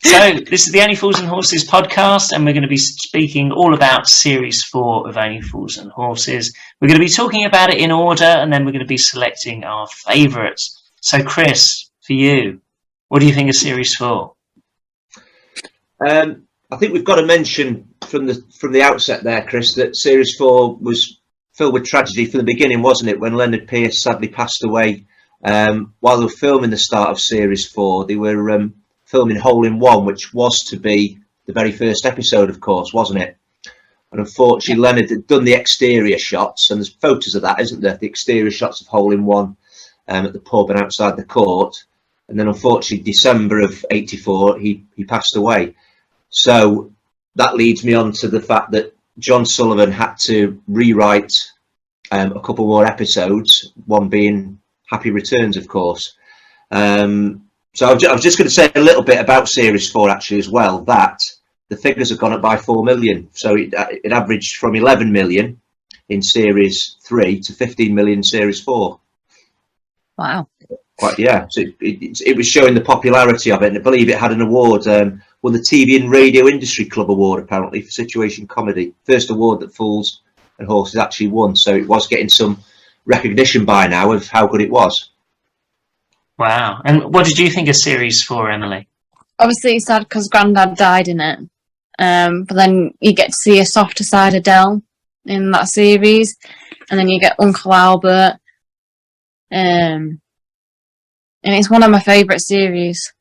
So this is the Only Fools and Horses podcast, and we're going to be speaking all about Series 4 of Only Fools and Horses. We're going to be talking about it in order, and then we're going to be selecting our favourites. So, Chris, for you, what do you think of Series 4? I think we've got to mention from the outset there, Chris, that Series 4 was filled with tragedy from the beginning, wasn't it? When Leonard Pearce sadly passed away while they were filming the start of Series 4, they were filming Hole in One, which was to be the very first episode, of course, wasn't it? And unfortunately, Leonard had done the exterior shots, and there's photos of that, isn't there? The exterior shots of Hole in One at the pub and outside the court. And then, unfortunately, December of '84, he passed away. So that leads me on to the fact that John Sullivan had to rewrite a couple more episodes, one being Happy Returns, of course. So I was just going to say a little bit about Series 4 actually as well, that the figures have gone up by 4 million. So it averaged from 11 million in Series 3 to 15 million in Series 4. Wow. Yeah, so it was showing the popularity of it, and I believe it had an award, won the TV and Radio Industry Club Award apparently for situation comedy. First award that Fools and Horses actually won, so it was getting some recognition by now of how good it was. Wow. And what did you think of Series 4, Emily? Obviously, it's sad because Grandad died in it. But then you get to see a softer side of Del in that series. And then you get Uncle Albert. And it's one of my favourite series.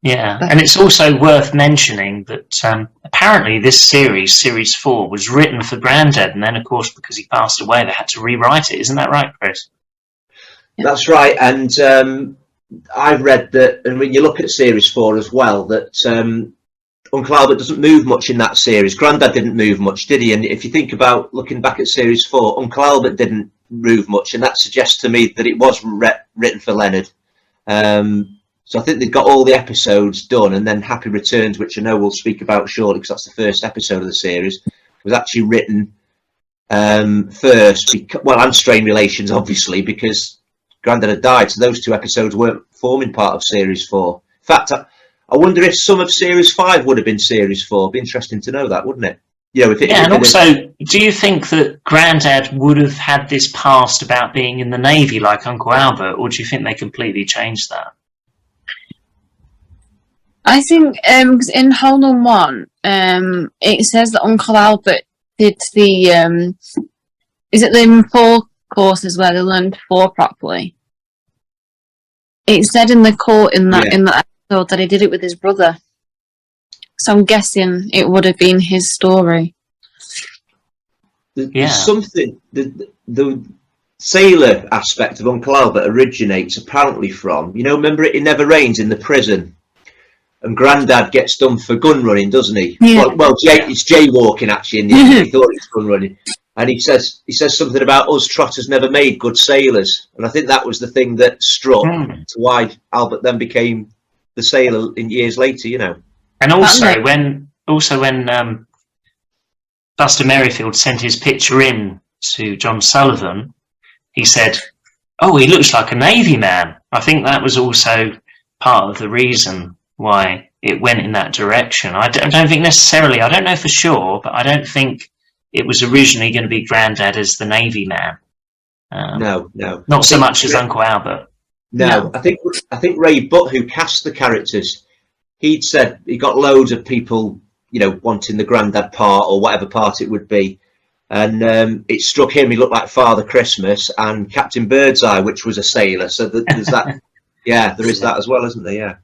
Yeah, and it's also worth mentioning that apparently this series, Series 4, was written for Grandad, and then, of course, because he passed away, they had to rewrite it. Isn't that right, Chris? Yeah. That's right, and I've read that, and when you look at Series 4 as well, that Uncle Albert doesn't move much in that series. Grandad didn't move much, did he? And if you think about looking back at Series 4, Uncle Albert didn't move much, and that suggests to me that it was written for Leonard. So I think they've got all the episodes done, and then Happy Returns, which I know we'll speak about shortly because that's the first episode of the series, was actually written first, and Strained Relations, obviously, because Grandad had died, so those two episodes weren't forming part of Series 4. In fact, I wonder if some of Series 5 would have been Series 4. It'd be interesting to know that, wouldn't it? You know, and also, do you think that Grandad would have had this past about being in the Navy like Uncle Albert, or do you think they completely changed that? I think in Hole in One, it says that Uncle Albert did the is it the 4 courses where they learned 4 properly? It said in the court in that episode that he did it with his brother. So I'm guessing it would have been his story. There's something, the sailor aspect of Uncle Albert originates apparently from, remember It Never Rains in the prison? And Grandad gets done for gun running, doesn't he? Yeah. It's jaywalking actually in the end. He thought it was gun running. And he says something about us trotters never made good sailors. And I think that was the thing that struck to why Albert then became the sailor in years later, And also when Buster Merrifield sent his picture in to John Sullivan, he said, "Oh, he looks like a Navy man." I think that was also part of the reason why it went in that direction. I don't think necessarily, I don't know for sure, but I don't think it was originally going to be Grandad as the Navy man. No. Not so much as Uncle Albert. No. I think Ray Butt, who cast the characters, he'd said he got loads of people, wanting the Grandad part or whatever part it would be. And it struck him, he looked like Father Christmas and Captain Birdseye, which was a sailor. So there's that. Yeah, there is that as well, isn't there? Yeah.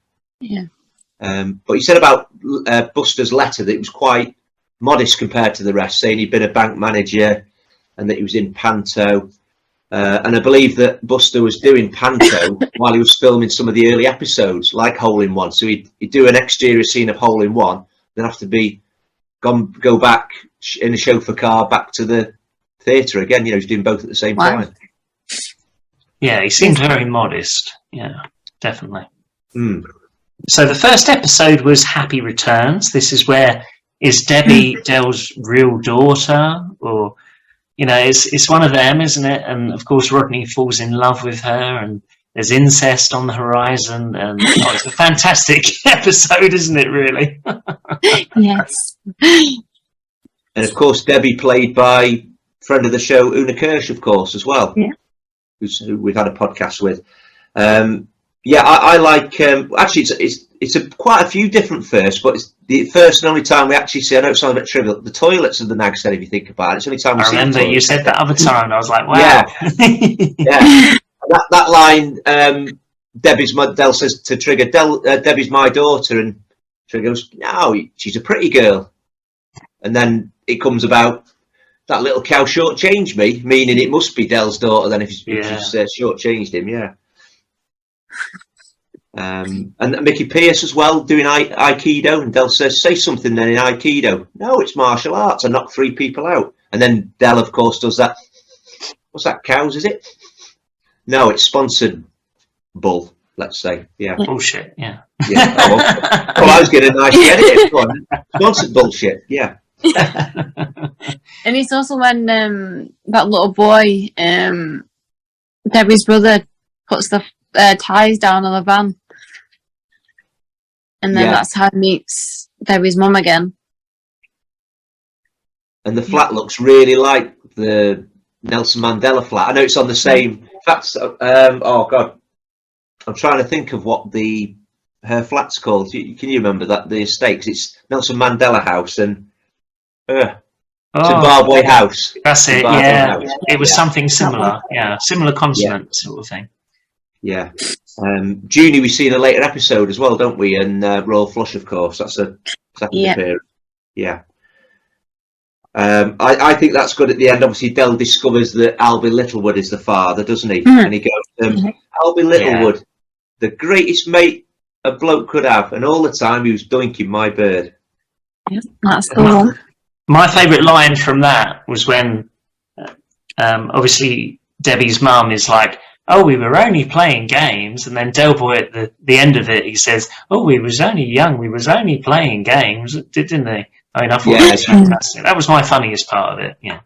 Yeah. But he said about Buster's letter that it was quite modest compared to the rest, saying he'd been a bank manager and that he was in Panto. And I believe that Buster was doing Panto while he was filming some of the early episodes, like Hole in One. So he'd do an exterior scene of Hole in One, then have to go back in a chauffeur car back to the theatre again. He's doing both at the same time. Yeah, he seemed very modest. Yeah, definitely. Mm. So the first episode was Happy Returns. This is where, is Debbie Del's real daughter? Or, it's one of them, isn't it? And, of course, Rodney falls in love with her, and there's incest on the horizon, and it's a fantastic episode, isn't it? Really. Yes. And of course, Debbie, played by friend of the show Una Kirsch, of course, as well. Yeah. Who we've had a podcast with. I like. Actually, it's quite a few different firsts, but it's the first and only time we actually see. I know it sounds a bit trivial. The toilets of the Nag's Head, if you think about it, it's the only time we see. I remember you said that other time, and I was like, wow. Yeah. That line, Del says to Trigger, Debbie's my daughter, and Trigger goes, no, she's a pretty girl. And then it comes about, that little cow shortchanged me, meaning it must be Del's daughter then if she's shortchanged him, yeah. And Mickey Pearce as well, doing Aikido, and Del says, say something then in Aikido. No, it's martial arts, I knock 3 people out. And then Del, of course, does that, what's that, cows, is it? No, it's sponsored bull, let's say, yeah. Bullshit, yeah. Yeah. Well, I was getting a nice edit. Go on. Sponsored bullshit, yeah. And it's also when that little boy, Debbie's brother, puts the ties down on the van, and then that's how he meets Debbie's mum again. And the flat looks really like the Nelson Mandela flat. I know it's on the same. That's oh god, I'm trying to think of what her flat's called. Can you remember that, the estate? 'Cause it's Nelson Mandela House and Zimbabwe House. That's it. Yeah, it was something similar. Yeah, similar consonant sort of thing. Yeah. Junie we see in a later episode as well, don't we? And Royal Flush, of course. That's a second appearance. Yeah. I think that's good at the end. Obviously, Del discovers that Albie Littlewood is the father, doesn't he? Mm-hmm. And he goes, Albie Littlewood, the greatest mate a bloke could have, and all the time he was doinking my bird. Yep, that's the one. My favourite line from that was when, obviously, Debbie's mum is like, oh, we were only playing games, and then Del Boy at the end of it, he says, oh, we was only young, we was only playing games, didn't they? I mean, I thought that was fantastic. That was my funniest part of it, yeah.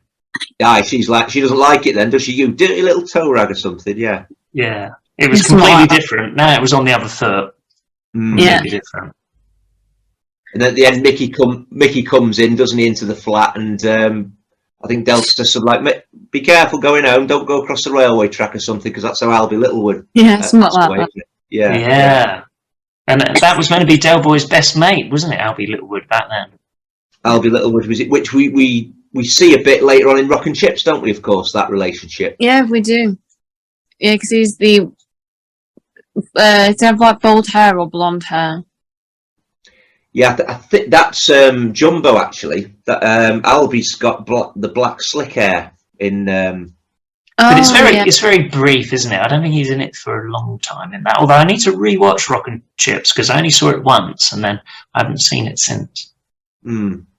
Yeah, she's like, she doesn't like it then, does she? You dirty little toe rag or something, yeah. Yeah, it was completely different. Now it was on the other foot. Completely different. And at the end, Mickey comes in, doesn't he, into the flat, and I think Del says something like, be careful going home, don't go across the railway track or something, because that's how Albie Littlewood. Yeah, something like that. Yeah. And that was meant to be Del Boy's best mate, wasn't it, Albie Littlewood, back then? Albie Littlewood, was it, which we see a bit later on in Rock and Chips, don't we, of course, that relationship? Yeah, we do. Yeah, because he's the... does he have like bold hair or blonde hair? Yeah, I think that's Jumbo, actually. That Albie's got the black slick hair in... but it's very brief, isn't it? I don't think he's in it for a long time in that. Although I need to rewatch Rock and Chips, because I only saw it once, and then I haven't seen it since.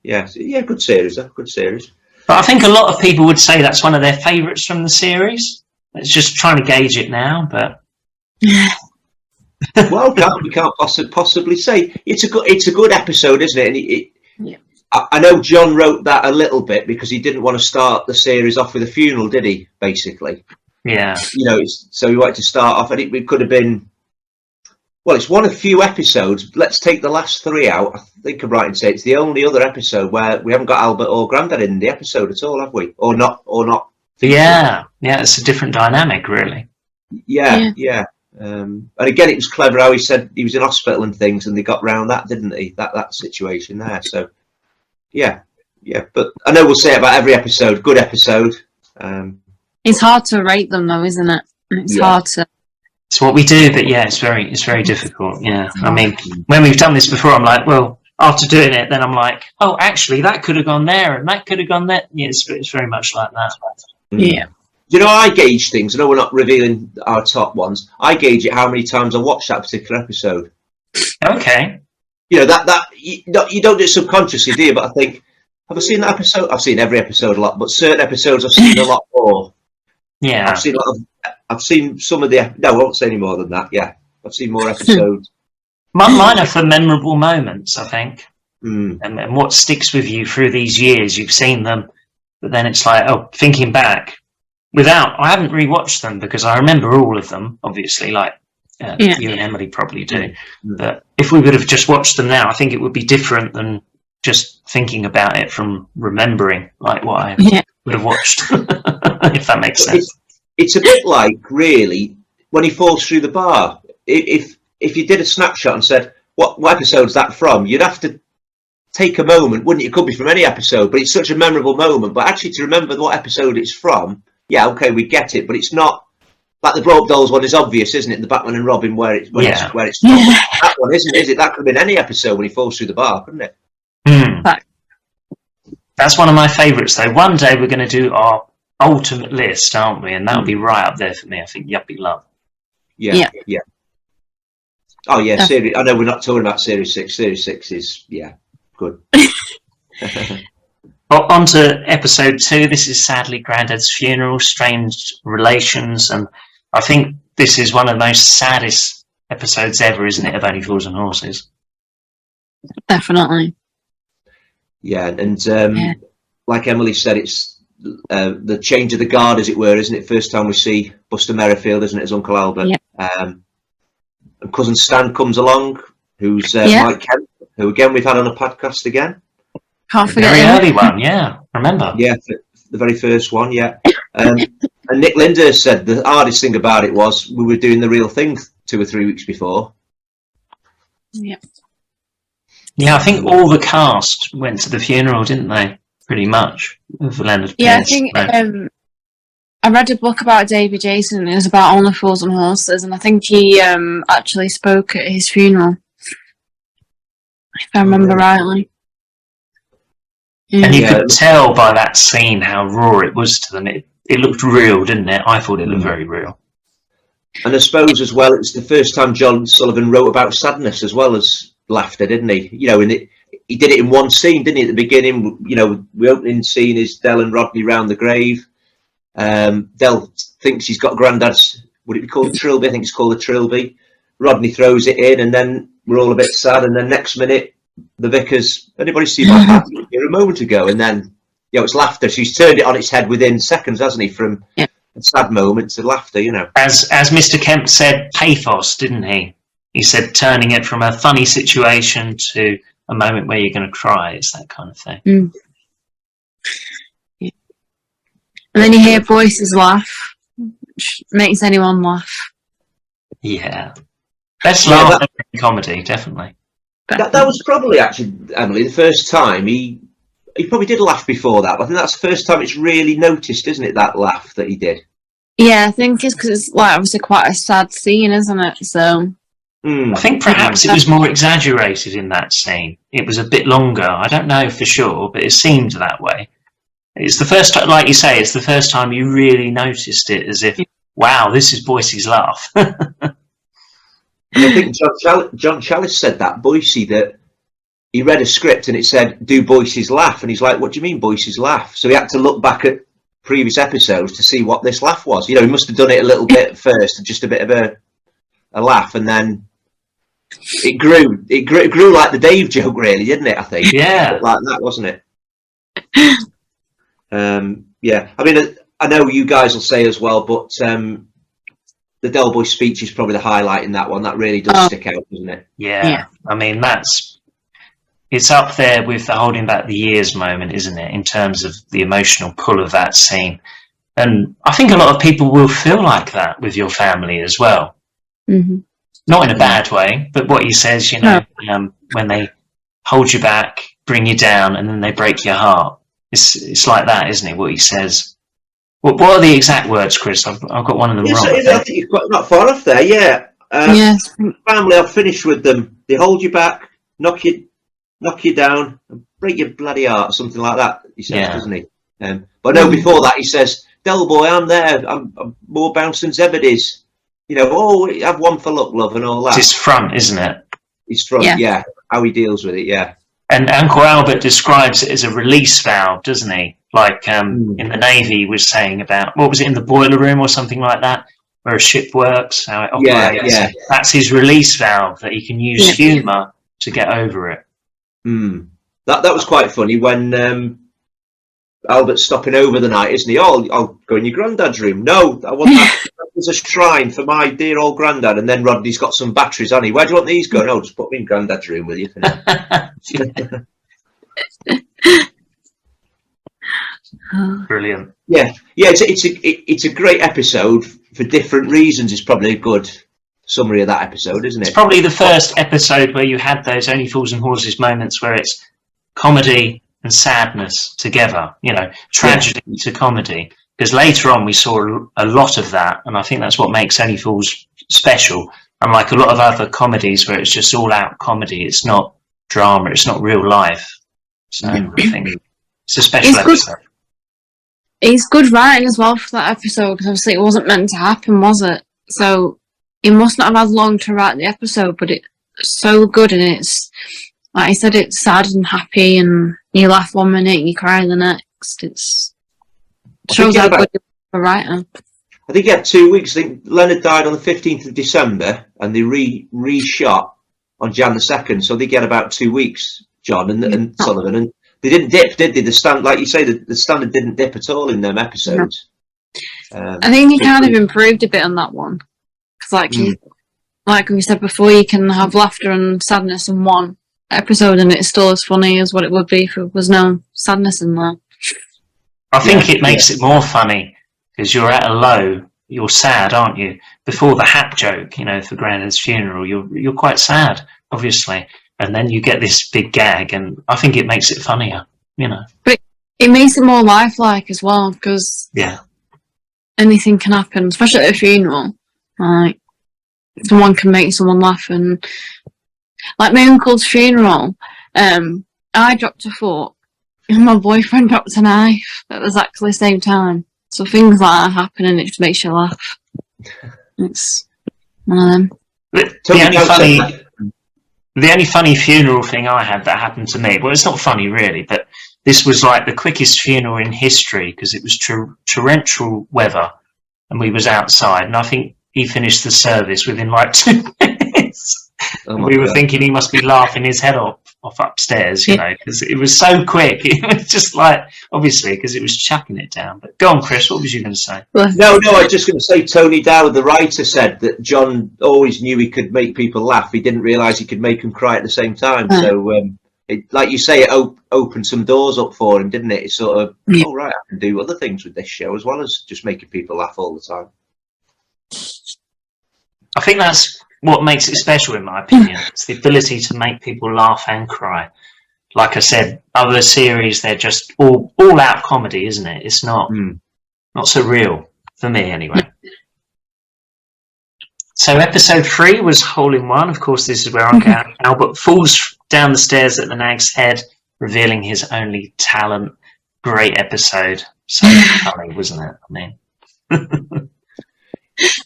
Yeah, good series, good series. But I think a lot of people would say that's one of their favourites from the series. It's just trying to gauge it now, but... Well, we can't possibly say. It's a good episode, isn't it? And I know John wrote that a little bit because he didn't want to start the series off with a funeral, did he? Basically, yeah. You know, so he wanted to start off, and it could have been. Well, it's one of few episodes. Let's take the last 3 out. I think I'm right in saying it's the only other episode where we haven't got Albert or Grandad in the episode at all, have we? Or not? Yeah, it's a different dynamic, really. Yeah. And again, it was clever how he said he was in hospital and things, and they got round that, didn't they? That situation there. So, yeah. But I know we'll say it about every episode. Good episode. It's hard to rate them, though, isn't it? It's hard to. It's what we do, but it's very difficult. Yeah, I mean, when we've done this before, I'm like, well, after doing it, then I'm like, oh, actually, that could have gone there, and that could have gone there. Yeah, it's very much like that. Yeah. You know, I gauge things. I know we're not revealing our top ones. I gauge it how many times I watched that particular episode. Okay. You know, that you don't do it subconsciously, do you? But I think, have I seen that episode? I've seen every episode a lot, but certain episodes I've seen a lot more. Yeah. I've seen some of the... No, I won't say any more than that, yeah. I've seen more episodes. Mine are for memorable moments, I think. And what sticks with you through these years. You've seen them, but then it's like, thinking back, I haven't rewatched them because I remember all of them, obviously, like Yeah. you and Emily probably do. But if we would have just watched them now, I think it would be different than just thinking about it from remembering, like what I would have watched, if that makes sense. It's a bit like, really, when he falls through the bar. If you did a snapshot and said, what episode's that from? You'd have to take a moment, wouldn't you? It could be from any episode, but it's such a memorable moment. But actually, to remember what episode it's from, yeah, okay, we get it, but it's not like the Blow Up Dolls one is obvious, isn't it? The Batman and Robin where it's from. That one isn't, is it? That could have been any episode when he falls through the bar, couldn't it? That's one of my favourites, though. One day we're going to do our ultimate list, aren't we? And that'll be right up there for me. I think Yuppie Love. Yeah. Oh yeah, series. I know we're not talking about Series 6. Series 6 is good. Well, on to episode 2. This is sadly Grandad's funeral, strained relations, and I think this is one of the most saddest episodes ever, isn't it, of Only Fools and Horses? Definitely. Yeah, and like Emily said, it's the change of the guard, as it were, isn't it? First time we see Buster Merrifield, isn't it, as Uncle Albert? Yeah. And cousin Stan comes along, who's Mike Kemp, who again we've had on a podcast again. Can't forget very him. early one, yeah. Remember? Yeah, the very first one, yeah. And Nick Lyndhurst said the hardest thing about it was we were doing the real thing 2 or 3 weeks before. Yeah. Yeah, I think all the cast went to the funeral, didn't they? Pretty much. Of Leonard Yeah, I Pierce. think I read a book about Davy Jason, and it was about Only Fools and Horses, and I think he actually spoke at his funeral, if I remember rightly. And you could tell by that scene how raw it was to them. It looked real, didn't it? I thought it looked very real. And I suppose as well, it's the first time John Sullivan wrote about sadness as well as laughter, didn't he? You know, he did it in one scene, didn't he? At the beginning, you know, the opening scene is Del and Rodney round the grave. Del thinks he's got Grandad's, would it be called Trilby? I think it's called a Trilby. Rodney throws it in, and then we're all a bit sad. And then next minute, the vicar's, anybody see my hat here a moment ago? And then, you know, it's laughter. She's turned it on its head within seconds, hasn't he? From a sad moment to laughter, you know. As Mr. Kemp said, pathos, didn't he? He said turning it from a funny situation to a moment where you're going to cry. It's that kind of thing. Mm. Yeah. And then you hear Boyce's laugh, which makes anyone laugh. Yeah. Best laugh in comedy, definitely. That was probably actually, Emily, the first time he probably did laugh before that, but I think that's the first time it's really noticed, isn't it, that laugh that he did? Yeah, I think it's because it's like obviously quite a sad scene, isn't it? So I think perhaps it was more exaggerated in that scene. It was a bit longer. I don't know for sure, but it seemed that way. It's the first time, like you say, it's the first time you really noticed it, as if, wow, this is Boyce's laugh. And I think John Chalice said that, Boycey, that he read a script and it said, do Boyce's laugh. And he's like, what do you mean Boyce's laugh? So he had to look back at previous episodes to see what this laugh was. You know, he must have done it a little bit first, just a bit of a laugh, and then it grew like the Dave joke, really, didn't it? I think. Yeah. Like that, wasn't it? Yeah. I mean, I know you guys will say as well, but the Del Boy speech is probably the highlight in that one. That really does stick out, doesn't it? Yeah. I mean, it's up there with the holding back the years moment, isn't it? In terms of the emotional pull of that scene. And I think a lot of people will feel like that with your family as well. Mm-hmm. Not in a bad way, but what he says, you know, when they hold you back, bring you down, and then they break your heart. It's like that, isn't it? What he says. What are the exact words, Chris? I've got one of them wrong. I think you're not far off there. Yeah. yes. Family, I've finished with them. They hold you back, knock you down, and break your bloody heart, something like that. He says, doesn't he? But no, before that, he says, "Del Boy, I'm there. I'm more bounce than Zebedee's. You know, have one for luck, love, and all that." It's his front, isn't it? His front, yeah. How he deals with it, yeah. And Uncle Albert describes it as a release valve, doesn't he? Like in the Navy was saying about, what was it, in the boiler room or something like that, where a ship works, how it operates. Yeah. That's his release valve, that he can use humour to get over it. That was quite funny when Albert's stopping over the night, isn't he? Oh, I'll go in your granddad's room. No, I want that. There's a shrine for my dear old granddad. And then Rodney's got some batteries on. Where do you want these going? Oh, just put me in granddad's room with you for now. Brilliant. Yeah. It's a great episode for different reasons. It's probably a good summary of that episode, isn't it? It's probably the first episode where you had those Only Fools and Horses moments where it's comedy and sadness together, tragedy to comedy. Because later on we saw a lot of that, and I think that's what makes Only Fools special. Unlike a lot of other comedies where it's just all out comedy, it's not drama, it's not real life. So I think it's a special episode. It's good writing as well for that episode, because obviously it wasn't meant to happen, was it? So he must not have had long to write the episode, but it's so good, and it's, like I said, it's sad and happy, and you laugh 1 minute, you cry the next. It shows how good you are a writer. I think he had 2 weeks. I think Leonard died on the 15th of December, and they reshot on Jan the 2nd, so they get about 2 weeks, John and Sullivan, and they didn't dip, did they? Like you say, the standard didn't dip at all in them episodes. I think he kind of improved a bit on that one. Because like we said before, you can have laughter and sadness in one episode and it's still as funny as what it would be if there was no sadness in there. I think it makes it more funny because you're at a low, you're sad, aren't you? Before the hat joke, for Grandad's funeral, you're quite sad, obviously. And then you get this big gag, and I think it makes it funnier, But it makes it more lifelike as well, because anything can happen, especially at a funeral. Like, someone can make someone laugh, and like my uncle's funeral, I dropped a fork, and my boyfriend dropped a knife at exactly the same time. So things like that happen, and it just makes you laugh. It's one of them. The only funny funeral thing I had that happened to me, well, it's not funny really, but this was like the quickest funeral in history because it was torrential weather and we was outside, and I think he finished the service within like 2 minutes. We were thinking he must be laughing his head off upstairs, because it was so quick. It was just like, obviously, because it was chucking it down. But go on, Chris, what was you going to say? No, I was just going to say Tony Dowd, the writer, said that John always knew he could make people laugh. He didn't realise he could make them cry at the same time. So, like you say, it opened some doors up for him, didn't it? It's sort of, all right, I can do other things with this show as well as just making people laugh all the time. I think that's what makes it special, in my opinion. It's the ability to make people laugh and cry. Like I said, other series, they're just all out comedy, isn't it? It's not so real for me, anyway. So episode 3 was Hole in One. Of course, this is where Albert falls down the stairs at the Nag's Head, revealing his only talent. Great episode. So funny, wasn't it? I mean,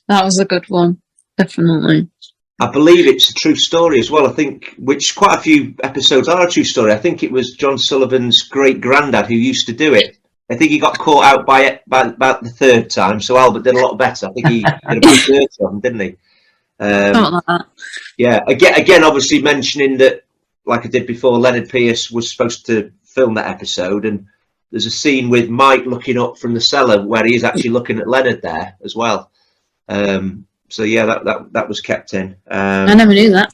that was a good one, definitely. I believe it's a true story as well. I think, which quite a few episodes are a true story. I think it was John Sullivan's great granddad who used to do it. I think he got caught out by about the third time, so Albert did a lot better. I think he did about 30 of them, didn't he? Something like that. Yeah. Again, obviously mentioning that, like I did before, Leonard Pierce was supposed to film that episode, and there's a scene with Mike looking up from the cellar where he is actually looking at Leonard there as well. So yeah, that was kept in. I never knew that.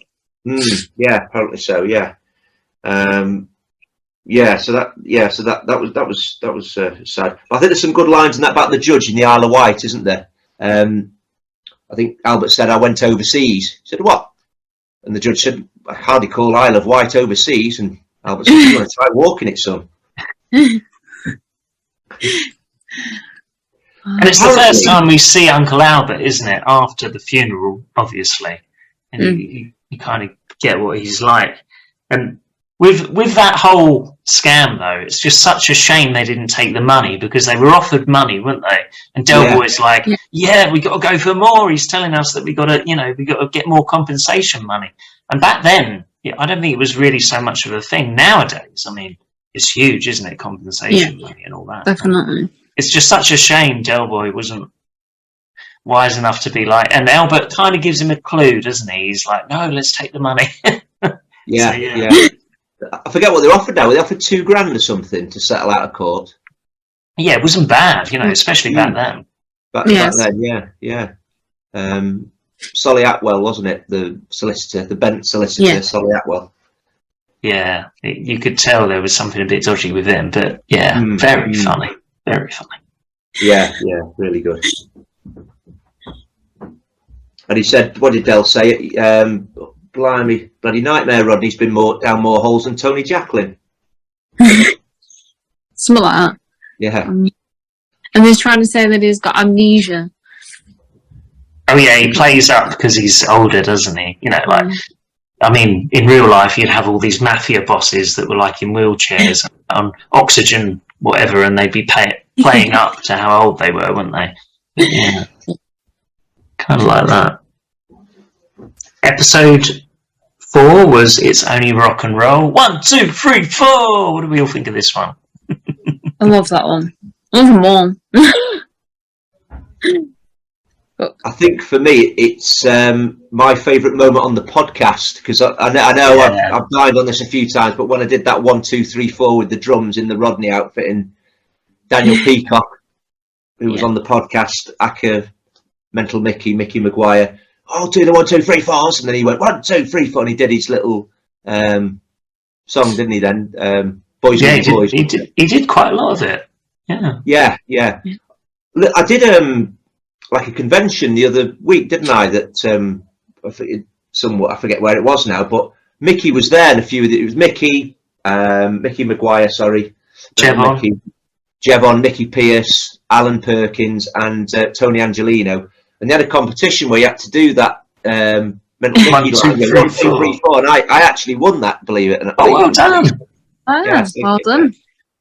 Yeah, apparently so. Yeah. So that was sad. But I think there's some good lines in that about the judge in the Isle of Wight, isn't there? I think Albert said, "I went overseas." He said, "What?" And the judge said, "I hardly call Isle of Wight overseas." And Albert said, "You want to try walking it, son?" And it's the first time we see Uncle Albert, isn't it? After the funeral, obviously, and you kind of get what he's like. And with that whole scam, though, it's just such a shame they didn't take the money, because they were offered money, weren't they? And Del Boy's like, "Yeah, we got to go for more." He's telling us that we got to get more compensation money. And back then, I don't think it was really so much of a thing. Nowadays, I mean, it's huge, isn't it? Compensation money and all that. Definitely. It's just such a shame Del Boy wasn't wise enough to be like, and Albert kind of gives him a clue, doesn't he? He's like, "No, let's take the money." Yeah. I forget what they're offered now. They offered $2,000 or something to settle out of court. Yeah, it wasn't bad, especially back then. Back then, yeah. Solly Atwell, wasn't it? The solicitor, the bent solicitor, Solly Atwell. Yeah, you could tell there was something a bit dodgy with him, but yeah, very funny. Very funny. Yeah, really good. And he said, what did Del say? Blimey, bloody nightmare, Rodney's been down more holes than Tony Jacklin. Something like that. Yeah. And he's trying to say that he's got amnesia. Oh yeah, he plays up because he's older, doesn't he? I mean, in real life, you'd have all these mafia bosses that were like in wheelchairs on oxygen, whatever, and they'd be playing up to how old they were, wouldn't they? Yeah. Kind of like that. Episode 4 was It's Only Rock and Roll. 1, 2, 3, 4! What do we all think of this one? I love that one. I love them all. I think for me, it's my favourite moment on the podcast, because I know I've died on this a few times, but when I did that 1, 2, 3, 4 with the drums in the Rodney outfit and Daniel Peacock, who was on the podcast, Acker, Mental Mickey Maguire, do the 1, 2, 3, 4s, and then he went 1, 2, 3, 4, and he did his little song, didn't he? Then Boys yeah, Will Be Boys. He did quite a lot of it. Yeah. Look, I did like a convention the other week, didn't I? That I forget where it was now, but Mickey was there, and it was Mickey Maguire, Jevon, Nicky Pierce, Alan Perkins, and Tony Angelino, and they had a competition where you had to do that Mental Mickey 1, 2, 3, 4, and I actually won that, believe it. Oh, well done! Well done.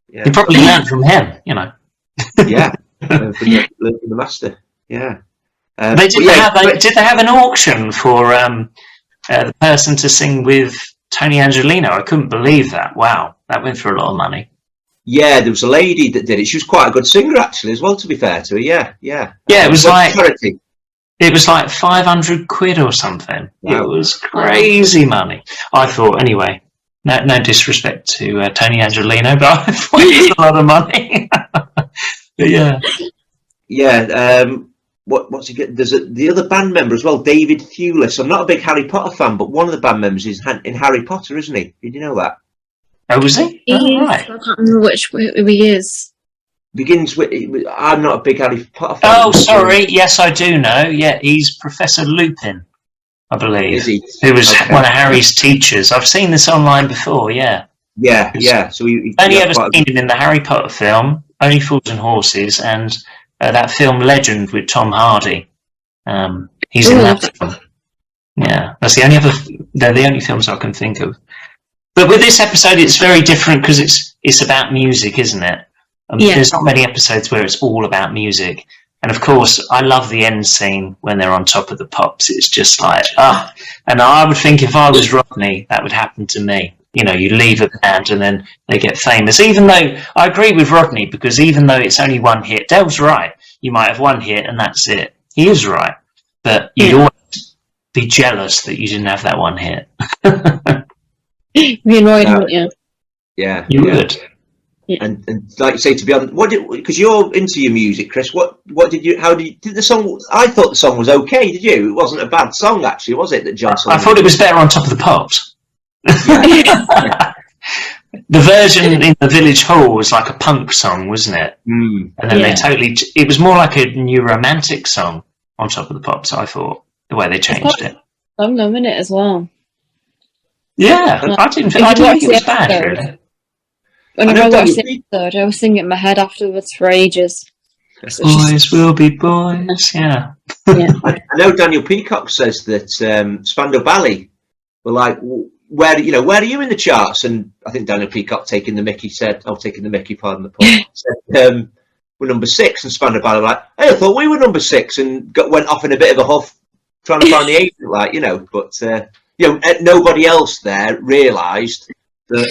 You probably learned from him, Yeah, from the master. Yeah. Did they have an auction for the person to sing with Tony Angelino? I couldn't believe that. Wow, that went for a lot of money. Yeah, there was a lady that did it. She was quite a good singer, actually, as well, to be fair to her. Yeah. Yeah, it was like 500 quid or something. Wow. It was crazy money. I thought, anyway. No disrespect to Tony Angelino, but I thought it was a lot of money. Yeah. Yeah. What's he get? There's the other band member as well, David Thewlis. I'm not a big Harry Potter fan, but one of the band members is in Harry Potter, isn't he? Did you know that? Oh, was he? Right. I can't remember who he is. Begins with. I'm not a big Harry Potter fan. Oh, sorry. Yes, I do know. Yeah, he's Professor Lupin, I believe. Is he? Who was one of Harry's teachers. I've seen this online before. Yeah. Yeah. So he only ever seen him in the Harry Potter film, Only Fools and Horses, and that film Legend with Tom Hardy. He's in that film. Yeah, that's they're the only films I can think of. But with this episode, it's very different because it's about music, isn't it? There's not many episodes where it's all about music. And of course, I love the end scene when they're on top of the pops. It's just like, and I would think if I was Rodney, that would happen to me. You leave a band and then they get famous. Even though I agree with Rodney, because even though it's only one hit, Del's right. You might have one hit and that's it. He is right. But you'd always be jealous that you didn't have that one hit. You'd be annoyed, wouldn't you? Yeah. You would. Yeah. And like you say, to be honest, because you're into your music, Chris, did the song, I thought the song was okay, did you? It wasn't a bad song, actually, was it, that Johnson? I thought it was better on Top of the Pops. Yeah. The version in the Village Hall was like a punk song, wasn't it? And then it was more like a new romantic song on Top of the Pops, I thought, the way they changed it. I'm loving it as well. Yeah, I didn't think it was bad, really. Whenever I watched the episode, I was singing it in my head afterwards for ages. Boys will be boys, yeah. I know Daniel Peacock says that Spandau Ballet were like, where are you in the charts? And I think Daniel Peacock taking the mickey, pardon the pun, said, we're number 6, and Spandau Ballet were like, hey, I thought we were number 6, and went off in a bit of a huff trying to find the agent, but nobody else there realised that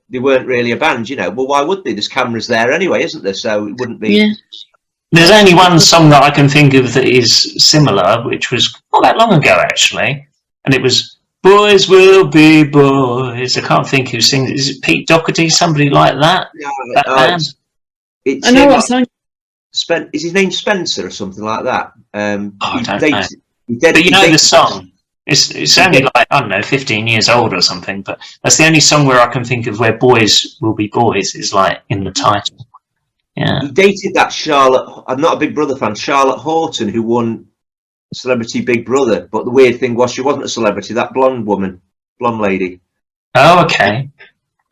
they weren't really a band, Well, why would they? There's cameras there anyway, isn't there? So it wouldn't be. Yeah. There's only one song that I can think of that is similar, which was not that long ago, actually, and it was Boys Will Be Boys. I can't think who sings it. Is it Pete Doherty, somebody like that? No, It's I know him, what song. is his name Spencer or something like that? I He don't dated- know. he dated- But you he know the dated- song. It's only like, I don't know, 15 years old or something. But that's the only song where I can think of where boys will be boys is like in the title. Yeah. He dated that Charlotte. I'm not a Big Brother fan. Charlotte Horton, who won Celebrity Big Brother. But the weird thing was, she wasn't a celebrity. That blonde lady. Oh, okay.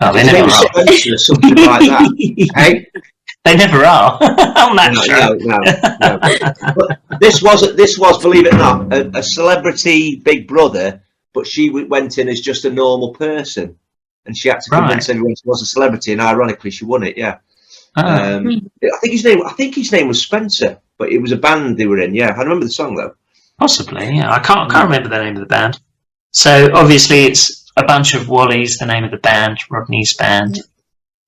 Oh, they His name never was are. Spencer or something like that. Hey, They never are on that show. no. But this was, believe it or not, a celebrity Big Brother. But she went in as just a normal person, and she had to convince everyone she was a celebrity. And ironically, she won it. Yeah. Oh. I think his name was Spencer, but it was a band they were in. Yeah, I remember the song though. Possibly, yeah. I can't remember the name of the band. So obviously it's a bunch of Wallies, the name of the band, Rodney's band,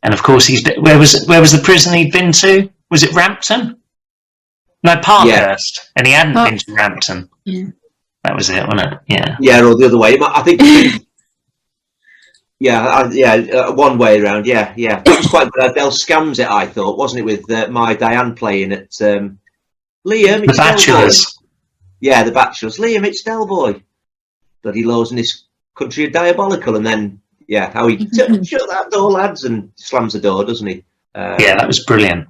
and of course where was the prison he'd been to? Was it Rampton? No, Parkhurst, and he hadn't been to Rampton. Yeah. That was it, wasn't it? Yeah. Yeah, or the other way. I think. One way around. Yeah. That was quite good. Adele Scams it, I thought, wasn't it, with My Diane playing at Liam. The Bachelors. Yeah, The Bachelors. Liam, it's Del Boy. Bloody laws in this country are diabolical, and then how he shut that door, lads, and slams the door, doesn't he? Yeah, that was brilliant.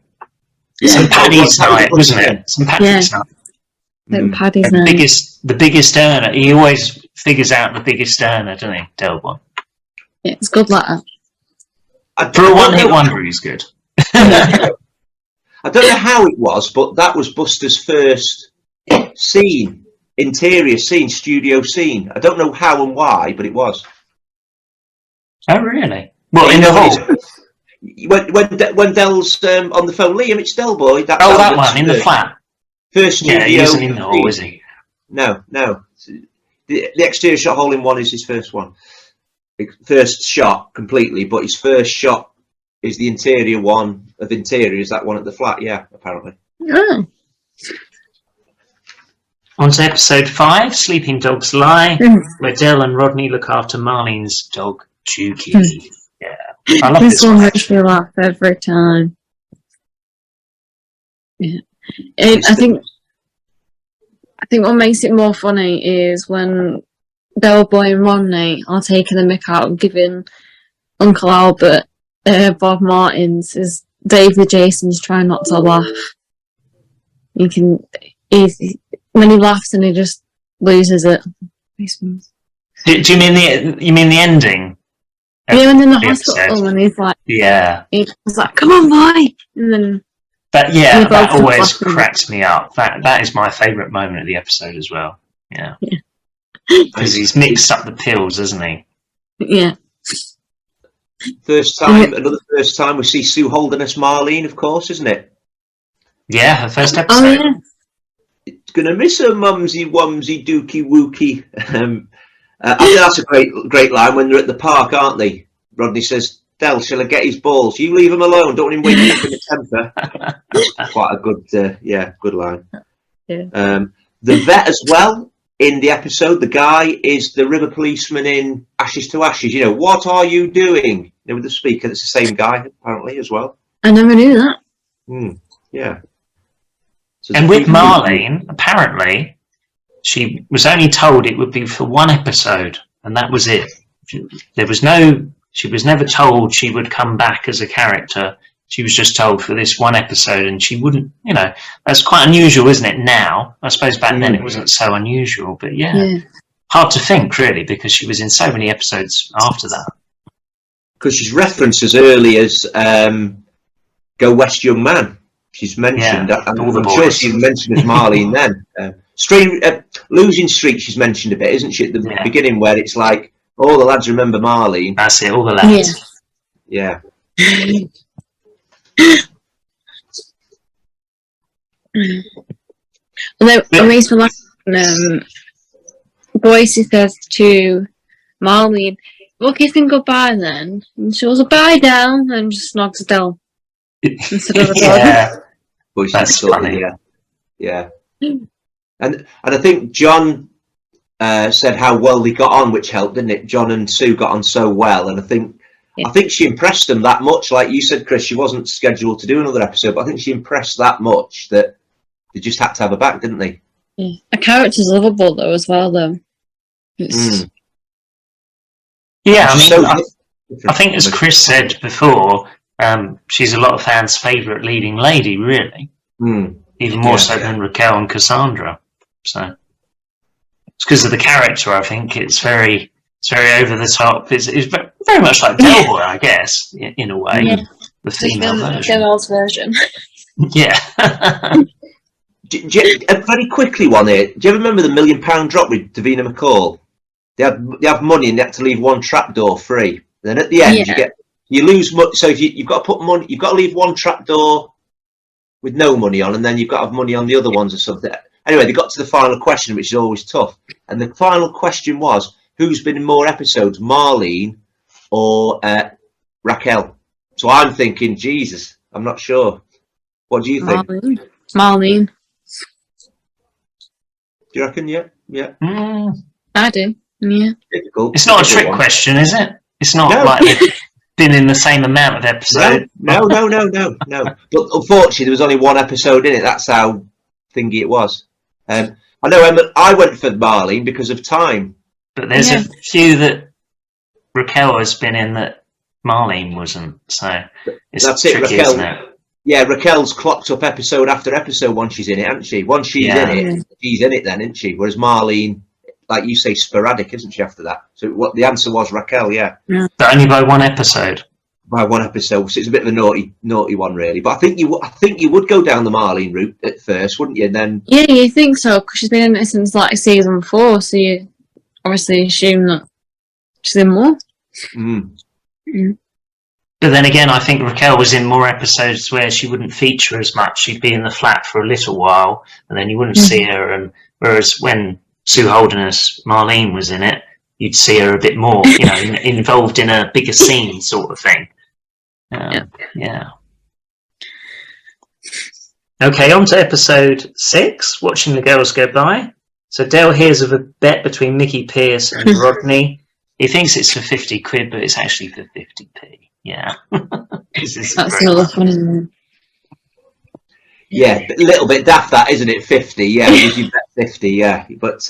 Yeah. St. Paddy's night, wasn't it? St. Patrick's night. St. Paddy's night. The biggest earner. He always figures out the biggest earner, doesn't he, Del Boy? Yeah, it's good like that. For a one-hit wonder, he's good. I don't know how it was, but that was Buster's first scene, interior scene, studio scene. I don't know how and why, but it was. Oh, really? Well, in the hall? When Del's on the phone, Liam, it's Del Boy. That one, in the flat. First studio. Yeah, he isn't in the hall, is he? No. The exterior shot hole in one is his first one. First shot completely, but his first shot is the interior one of interior, is that one at the flat, apparently. Oh. On to episode 5, Sleeping Dogs Lie, where Del and Rodney look after Marlene's dog, Juki. Yeah. I love this one one. makes me laugh every time. Yeah. I think what makes it more funny is when Del Boy and Rodney are taking the mick out of giving Uncle Albert Bob Martins as David Jason's trying not to laugh. When he laughs and he just loses it. Do you mean the ending? Yeah, and in the The hospital episode. and he's like, Yeah. he's like, "Come on, boy!" And then That both always laughing. cracks me up. That is my favourite moment of the episode as well. Yeah. Because he's mixed up the pills, hasn't he? yeah, Another first time we see Sue Holderness Marlene, of course, isn't it? Yeah, her first oh episode. yeah, It's gonna miss her mumsy wumsy dookie wookie. I think that's a great line when they're at the park, aren't they? Rodney says, "Del, shall I get his balls? You leave him alone. Don't want him waking up in a temper." Quite a good line. Yeah. The vet as well in the episode. The guy is the river policeman in Ashes to Ashes. What are you doing? With the speaker. It's the same guy apparently as well. I never knew that. Yeah. So And with Marlene, apparently, she was only told it would be for one episode, and that was it. She was never told she would come back as a character. She was just told for this one episode, and she wouldn't, that's quite unusual, isn't it, now? I suppose back then it wasn't so unusual, but yeah. Hard to think, really, because she was in so many episodes after that. Because she's referenced as early as Go West Young Man. She's mentioned. Yeah, I'm all the sure boys. she's mentioned as Marlene then. Losing Streak she's mentioned a bit, isn't she, at the beginning, where it's like, all the lads remember Marlene. That's it, all the lads. Yeah. Although it makes me laugh when Boise says to Marlene, "Well, kissing goodbye then," and she goes, "Bye, Del," and just knocks it down instead of a dog. Yeah, But she's that's sort of, funny. Yeah. And I think John said how well they got on, which helped, didn't it? John and Sue got on so well, and I think Yeah. I think she impressed them that much. Like you said, Chris, she wasn't scheduled to do another episode, but I think she impressed that much that they just had to have her back, didn't they? Yeah. A character's lovable though as well though. It's Yeah, I mean, So I think as Chris said before, she's a lot of fans' favourite leading lady, really. Even more so than Raquel and Cassandra. So it's because of the character. I think it's very over the top. It's very much like Del Boy, I guess, in a way. Yeah. The female version. Female's version. Yeah. Very quickly one here. Do you ever remember the £1 million drop with Davina McCall? They have money and they had to leave one trapdoor free. Then at the end, you lose money. So if you've got to put money, you've got to leave one trapdoor with no money on, and then you've got to have money on the other ones or something. Anyway, they got to the final question, which is always tough. And the final question was, who's been in more episodes, Marlene or Raquel? So I'm thinking, Jesus, I'm not sure. What do you think? Marlene. Do you reckon? Yeah. I do. Yeah. Difficult. It's not a trick question, is it? It's not like they've been in the same amount of episodes. No. But unfortunately, there was only one episode in it. That's how thingy it was. I know, Emma, I went for Marlene because of time. But there's a few that Raquel has been in that Marlene wasn't. So it's tricky, isn't it? Yeah, Raquel's clocked up episode after episode once she's in it, hasn't she? Once she's in it, she's in it then, isn't she? Whereas Marlene, like you say, sporadic, isn't she, after that? So what the answer was Raquel, yeah. But only by one episode. By one episode, so it's a bit of a naughty one, really. But I think you would go down the Marlene route at first, wouldn't you? And then you think so, because she's been in it since like season 4, so you obviously assume that she's in more. But then again, I think Raquel was in more episodes where she wouldn't feature as much. She'd be in the flat for a little while, and then you wouldn't see her. And whereas when Sue Holderness, Marlene, was in it, you'd see her a bit more, involved in a bigger scene sort of thing. Yeah. Okay, on to episode 6, Watching the Girls Go By. So Dale hears of a bet between Mickey Pearce and Rodney. He thinks it's for 50 quid, but it's actually for 50p. Yeah. That's another funny one. Yeah, a little bit daft that, isn't it? 50, yeah. You bet 50, yeah. But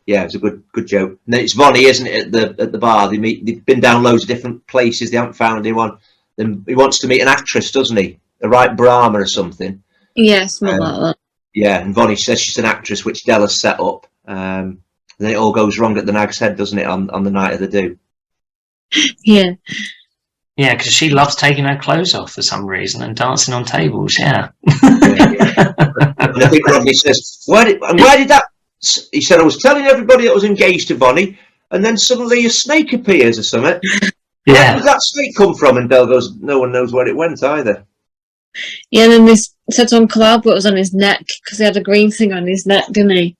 yeah, it's a good joke. And then it's Vonnie, isn't it, at the bar? They've been down loads of different places. They haven't found anyone. Then he wants to meet an actress, doesn't he? A right Brahma or something. Yeah, something like that. Yeah, and Vonnie says she's an actress, which Della's set up. And then it all goes wrong at the Nag's Head, doesn't it, on the night of the do? Yeah. Yeah, because she loves taking her clothes off for some reason and dancing on tables. Yeah. And I think Rodney says, where did that? He said, I was telling everybody I was engaged to Vonnie, and then suddenly a snake appears or something. Yeah. Where did that snake come from? And Del goes, no one knows where it went either. Yeah, and then they said to Uncle Albert it was on his neck because he had a green thing on his neck, didn't he?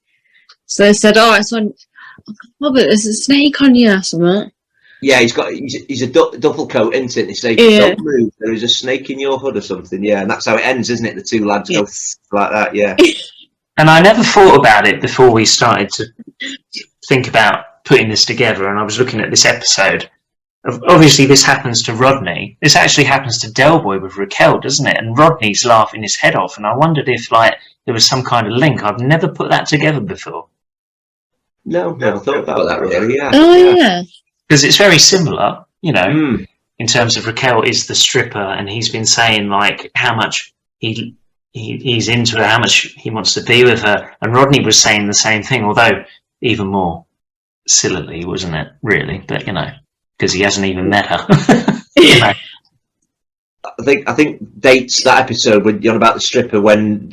So they said, oh, it's on. Uncle Albert, there's a snake on you or something. Yeah, he's a duffel coat, isn't it? They say, don't move, there is a snake in your hood or something. Yeah, and that's how it ends, isn't it? The two lads go like that, yeah. And I never thought about it before we started to think about putting this together, and I was looking at this episode. Obviously, this happens to Rodney. This actually happens to Del Boy with Raquel, doesn't it? And Rodney's laughing his head off, and I wondered if, there was some kind of link. I've never put that together before. No, never thought about that, really, yeah. Oh, yeah. Because it's very similar, in terms of Raquel is the stripper, and he's been saying, how much he's into her, how much he wants to be with her. And Rodney was saying the same thing, although even more sillily, wasn't it, really? But, because he hasn't even met her. I think dates that episode when you're on about the stripper when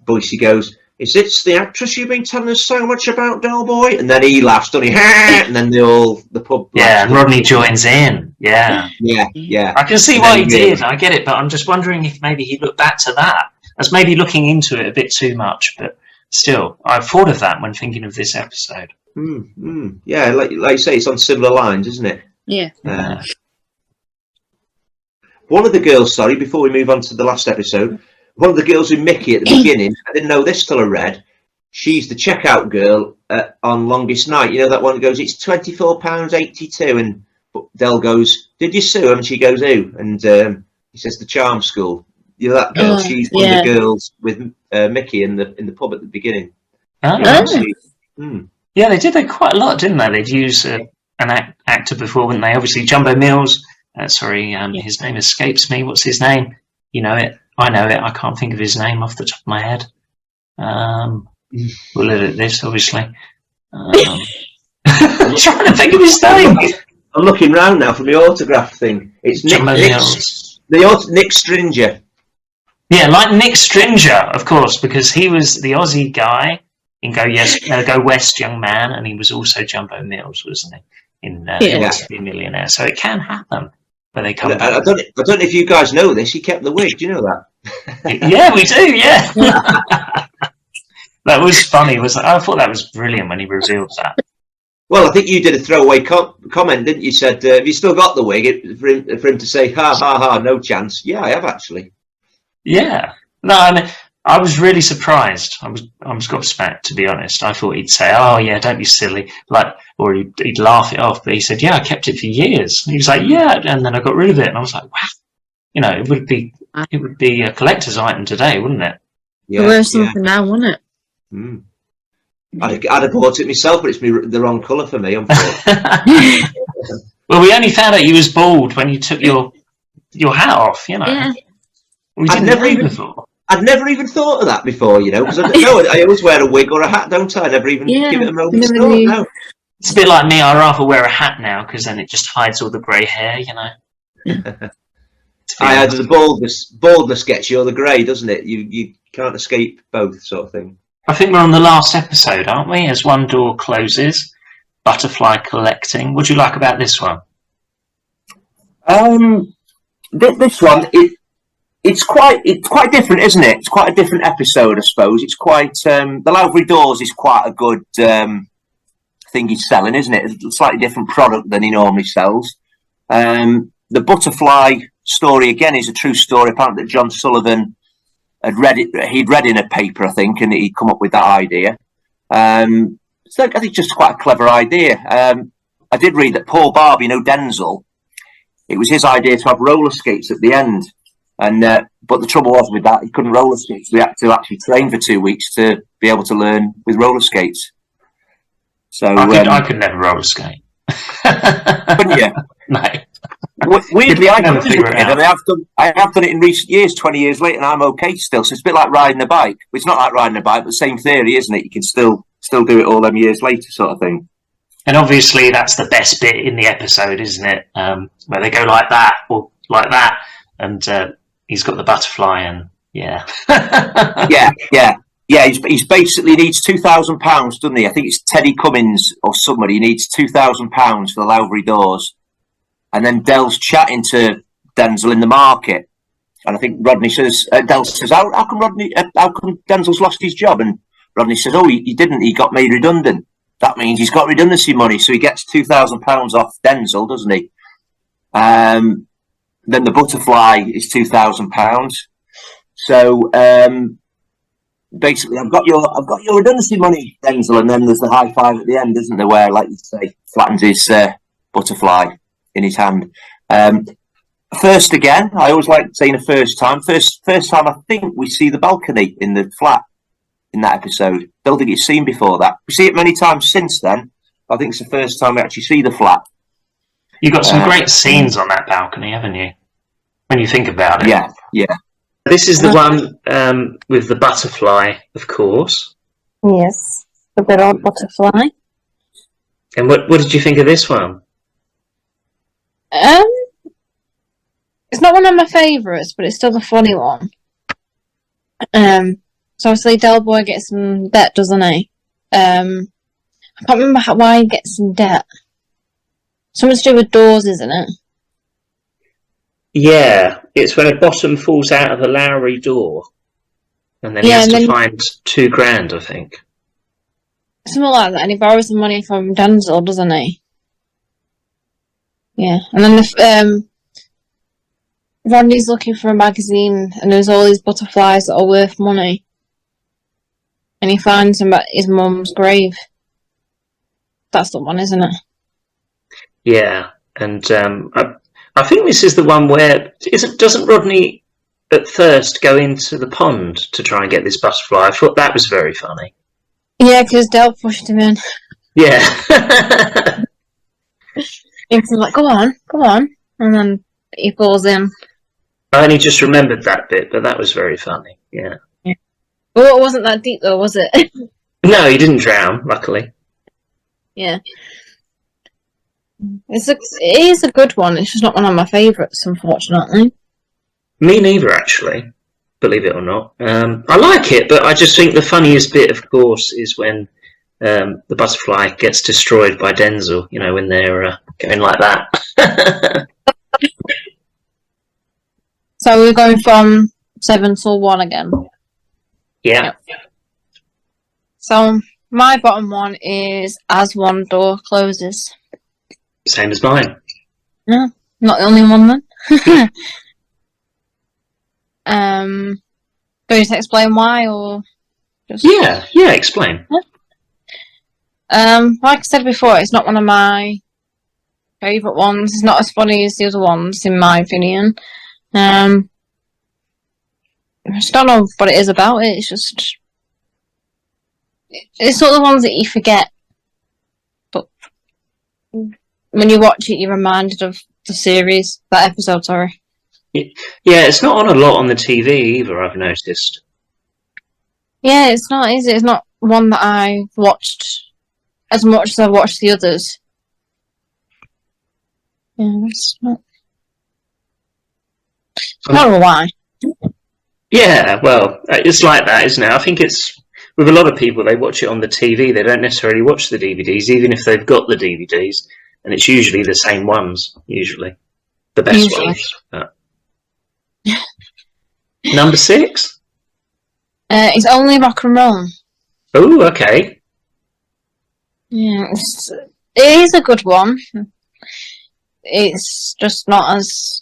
Boycie goes, is this the actress you've been telling us so much about, Del Boy? And then he laughs, doesn't he? And then the pub. Yeah, and Rodney joins in. Yeah. Yeah. I can see why he did. I get it, but I'm just wondering if maybe he looked back to that as maybe looking into it a bit too much. But still, I've thought of that when thinking of this episode. Yeah, like you say, it's on similar lines, isn't it? Yeah. One of the girls, before we move on to the last episode, one of the girls with Mickey at the beginning, I didn't know this till I read, she's the checkout girl on Longest Night. You know that one that goes, it's £24.82, and Del goes, did you sue? And she goes, who? And he says, the charm school. You know that girl? Oh, She's one yeah. of the girls with Mickey in the pub at the beginning. Oh, Yeah, Oh. yeah, they did that quite a lot, didn't they? They'd use an actor before, wouldn't they? Obviously, Jumbo Mills. His name escapes me. What's his name? You know it. I know it. I can't think of his name off the top of my head. We'll edit this, obviously. I'm trying to think of his name. I'm looking round now for my autograph thing. It's Jumbo Mills. Nick Stringer. Yeah, like Nick Stringer, of course, because he was the Aussie guy in Go West, Young Man, and he was also Jumbo Mills, wasn't he? In Who Wants to Be a Millionaire. So it can happen where they come I back. don't know if you guys know this. He kept the wig. Do you know that? Yeah, we do. Yeah, that was funny. I thought that was brilliant when he revealed that. Well, I think you did a throwaway comment, didn't you? Said, have you still got the wig? For him to say, ha, ha, ha, no chance. Yeah, I have actually. Yeah. No, I mean, I was really surprised. I was gobsmacked, to be honest. I thought he'd say, "Oh yeah, don't be silly," or he'd laugh it off. But he said, "Yeah, I kept it for years." And he was like, "Yeah," and then I got rid of it. And I was like, "Wow, you know, it would be a collector's item today, wouldn't it?" Yeah, It's worth something now, wouldn't it? Mm. I'd have bought it myself, but it's the wrong colour for me. Unfortunately. Well, we only found out you was bald when you took your hat off. You know, Yeah. we didn't know before. I'd never even thought of that before, you know, because I always wear a wig or a hat, don't I? I never even give it a moment's thought. No. It's a bit like me. I rather wear a hat now because then it just hides all the grey hair, you know. I either the baldness gets you or the grey, doesn't it? You can't escape both, sort of thing. I think we're on the last episode, aren't we? As one door closes, butterfly collecting. What do you like about this one? This one, it's quite different, isn't it? It's quite a different episode, I suppose. It's quite the Lowry Doors is quite a good thing he's selling, isn't it? It's a slightly different product than he normally sells. The butterfly story again is a true story. Apparently, that John Sullivan had read it. He'd read in a paper, I think, and he'd come up with that idea. So I think it's just quite a clever idea. I did read that Paul Barbie, Denzel, it was his idea to have roller skates at the end. And but the trouble was with that, he couldn't roller skate. So we had to actually train for 2 weeks to be able to learn with roller skates. So I could never roller skate. Couldn't you? No. Weirdly, I never can figure it out. and I have done it in recent years, 20 years later, and I'm okay still. So it's a bit like riding a bike. It's not like riding a bike, but the same theory, isn't it? You can still do it all them years later, sort of thing. And obviously, that's the best bit in the episode, isn't it? Where they go like that or like that, and he's got the butterfly, and yeah, yeah. He's basically needs £2,000, doesn't he? I think it's Teddy Cummins or somebody. He needs £2,000 for the Lowry Doors, and then Dell's chatting to Denzel in the market, and I think Rodney says, Dell says, "How come Denzel's lost his job?" And Rodney says, "Oh, he didn't. He got made redundant. That means he's got redundancy money, so he gets £2,000 off Denzel, doesn't he?" Then the butterfly is £2,000. So basically, I've got your redundancy money, Denzel, and then there's the high five at the end, isn't there? Where, like you say, flattens his butterfly in his hand. First again, I always like saying a first time. First time, I think we see the balcony in the flat in that episode. Don't think it's seen before that. We see it many times since then. I think it's the first time we actually see the flat. You've got some great scenes on that balcony, haven't you? When you think about it. Yeah. This is the one with the butterfly, of course. Yes, the good old butterfly. And what did you think of this one? It's not one of my favourites, but it's still a funny one. So obviously Del Boy gets some debt, doesn't he? I can't remember why he gets some debt. Something to do with doors, isn't it? Yeah, it's when a bottom falls out of a Lowry door, and then he has to find £2,000, I think. Something like that, and he borrows the money from Denzel, doesn't he? Yeah, and then Rodney's looking for a magazine, and there's all these butterflies that are worth money, and he finds them at his mum's grave. That's the one, isn't it? Yeah, and I think this is the one where doesn't Rodney at first go into the pond to try and get this butterfly? I thought that was very funny. Yeah, because Del pushed him in. Yeah. He was like, go on. And then he falls in. I only just remembered that bit, but that was very funny. Yeah. Well, it wasn't that deep though, was it? No, he didn't drown, luckily. Yeah. It is a good one. It's just not one of my favourites, unfortunately. Me neither, actually, believe it or not. I like it, but I just think the funniest bit, of course, is when the butterfly gets destroyed by Denzel, you know, when they're going like that. So we're going from 7 to 1 again. Yeah. So my bottom one is As One Door Closes. Same as mine. No, not the only one then. Do you just explain why, or just? Yeah, explain. Like I said before, it's not one of my favourite ones. It's not as funny as the other ones, in my opinion. I just don't know what it is about it. It's sort of the ones that you forget, but when you watch it, you're reminded of the series, that episode. Sorry. Yeah, it's not on a lot on the TV either, I've noticed. Yeah, it's not, is it? It's not one that I watched as much as I watched the others. Yeah, it's not. I don't know why. Yeah, well, it's like that, isn't it? I think it's with a lot of people, they watch it on the TV. They don't necessarily watch the DVDs, even if they've got the DVDs, and it's usually the same ones. Usually, the best ones. Number 6. It's Only Rock and Roll. Oh, okay. Yeah, it is a good one. It's just not as.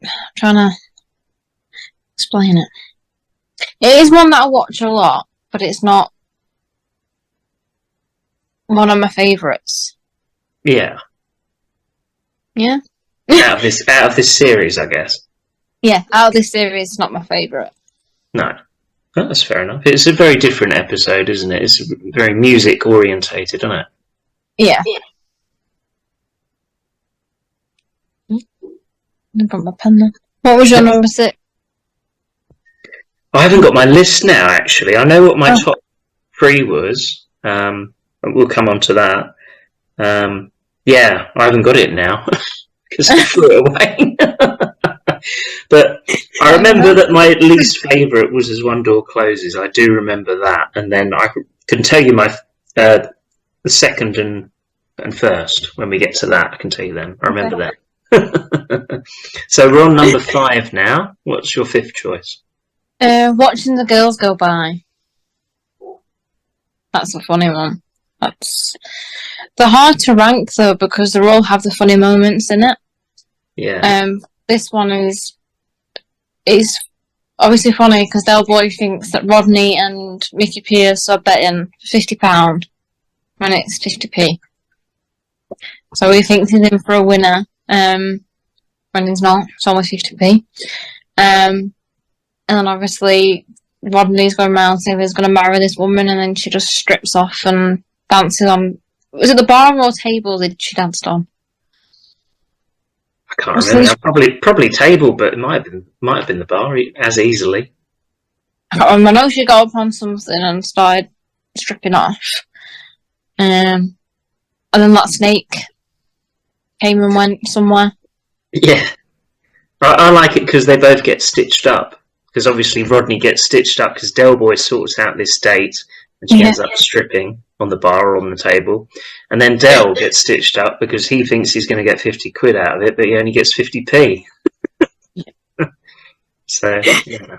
I'm trying to explain it. It is one that I watch a lot, but it's not one of my favourites. Yeah. Yeah. out of this series, I guess. Yeah, out of this series, it's not my favourite. No. Oh, that's fair enough. It's a very different episode, isn't it? It's very music orientated, isn't it? Yeah. I've got my pen there. What was your number 6? I haven't got my list now, actually. I know what my top 3 was. We'll come on to that. Yeah, I haven't got it now because I threw it away. But I remember that my least favourite was As One Door Closes. I do remember that. And then I can tell you my the second and first when we get to that. I can tell you then. I remember that. So we're on number 5 now. What's your 5th choice? Watching the Girls Go By. That's a funny one. They're hard to rank though because they all have the funny moments in it. Yeah. This one is obviously funny because Del Boy thinks that Rodney and Mickey Pierce are betting £50 when it's 50p. So he thinks he's in for a winner when he's not. It's only 50p. And then obviously Rodney's going around saying he's going to marry this woman, and then she just strips off and dances on. Was it the bar or table that she danced on? I can't remember. Probably table, but it might have been the bar as easily. I know she got up on something and started stripping off. And then that snake came and went somewhere. Yeah. I like it because they both get stitched up. Because obviously Rodney gets stitched up because Del Boy sorts out this date and she ends up stripping on the bar or on the table. And then Del gets stitched up because he thinks he's going to get 50 quid out of it, but he only gets 50p. So, yeah.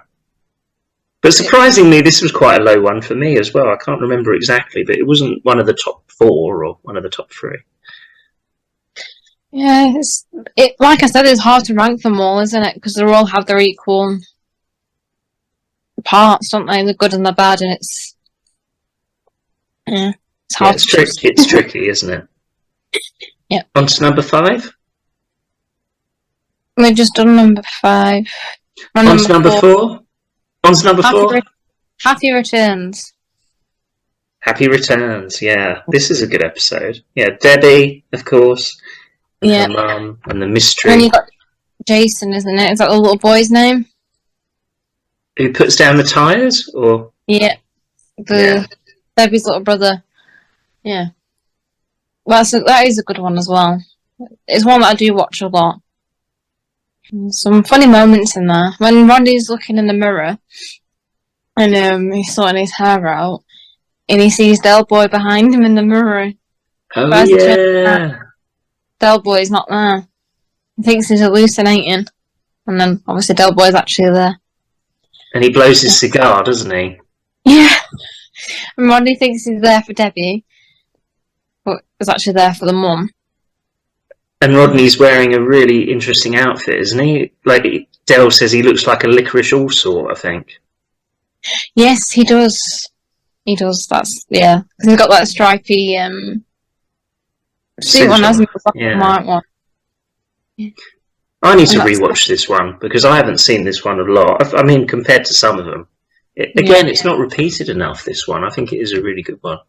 But surprisingly, this was quite a low one for me as well. I can't remember exactly, but it wasn't one of the top 4 or one of the top 3. Yeah, like I said, it's hard to rank them all, isn't it? Because they all have their equal parts, don't they? The good and the bad, and it's hard. It's tricky, isn't it? On to number 5. We've just done number 5. On to number 4. On to number 4. Happy Returns. Happy Returns, yeah. This is a good episode. Yeah, Debbie, of course. And Yeah. her mum, and the mystery. And you got Jason, isn't it? Is that the little boy's name? Who puts down the tyres? Or Yeah. Debbie's little brother. Yeah. That is a good one as well. It's one that I do watch a lot. Some funny moments in there. When Rodney's looking in the mirror and he's sorting his hair out and he sees Del Boy behind him in the mirror. Oh, First yeah. Del Boy's not there. He thinks he's hallucinating. And then obviously Del Boy's actually there. And he blows his cigar, doesn't he? Yeah. And Rodney thinks he's there for Debbie, but he's actually there for the mum. And Rodney's wearing a really interesting outfit, isn't he? Like, Del says he looks like a licorice allsort, I think. Yes, he does. He does. That's, yeah. 'Cause he's got that stripy suit on, hasn't he? The black and white one. I need to And that's- rewatch this one, because I haven't seen this one a lot. I mean, compared to some of them. Again, it's not repeated enough, this one. I think it is a really good one.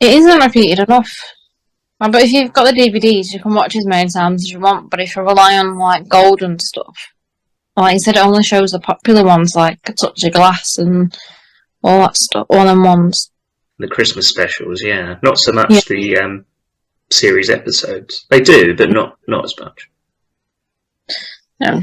It isn't repeated enough. But if you've got the DVDs, you can watch as many times as you want. But if you rely on like gold and stuff, like you said, it only shows the popular ones like A Touch of Glass and all that stuff, all them ones. The Christmas specials, yeah. Not so much the series episodes. They do, but not as much. No.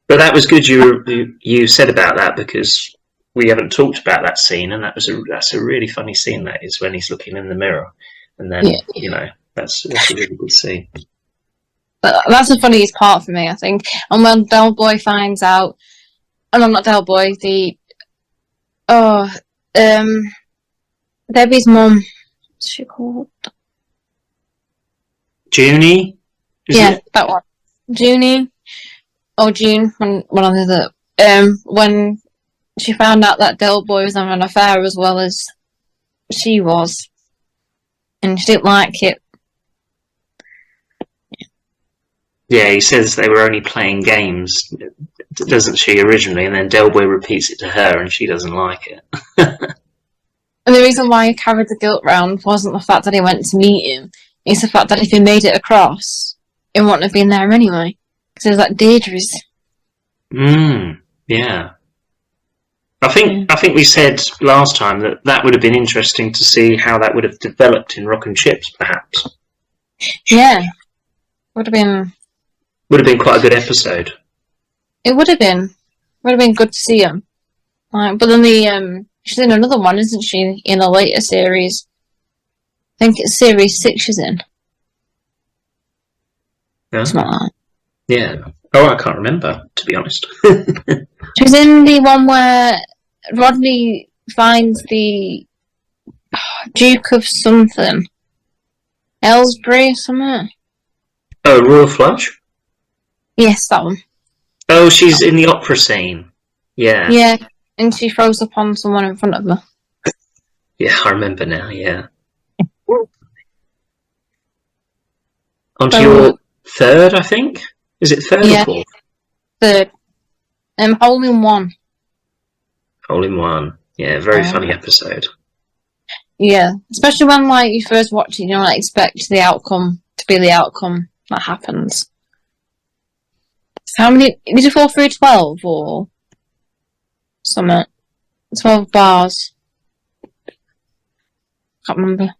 But that was good you said about that, because we haven't talked about that scene, and that's a really funny scene, that is, when he's looking in the mirror. And then, you know, that's a really good scene. But that's the funniest part for me, I think. And when Del Boy finds out, oh no, not Del Boy, Debbie's mum, what's she called? Junie? That one. Junie. Or June, one of the other. When she found out that Del Boy was having an affair as well as she was. And she didn't like it. Yeah, he says they were only playing games, doesn't she, originally? And then Del Boy repeats it to her, and she doesn't like it. And the reason why he carried the guilt round wasn't the fact that he went to meet him. It's the fact that if he made it across, he wouldn't have been there anyway. Because there's like Deirdre's. Yeah. I think we said last time that would have been interesting to see how that would have developed in Rock and Chips, perhaps. Yeah. Would have been quite a good episode. It would have been. Would have been good to see him. But then she's in another one, isn't she? In a later series. I think it's series 6 she's in. Yeah. It's not that. Yeah. Oh, I can't remember, to be honest. She's in the one where Rodney finds the Duke of something. Aylesbury or something. Oh, Royal Flush? Yes, that one. Oh, she's in the opera scene. Yeah. Yeah, and she throws up on someone in front of her. Yeah, I remember now, yeah. On to your third, I think? Is it third or fourth? Third. Hole in One. Hole in One. Yeah, very funny episode. Yeah, especially when like you first watch it, you don't expect the outcome to be the outcome that happens. So how many did you fall through? 12 or something? 12 bars. Can't remember.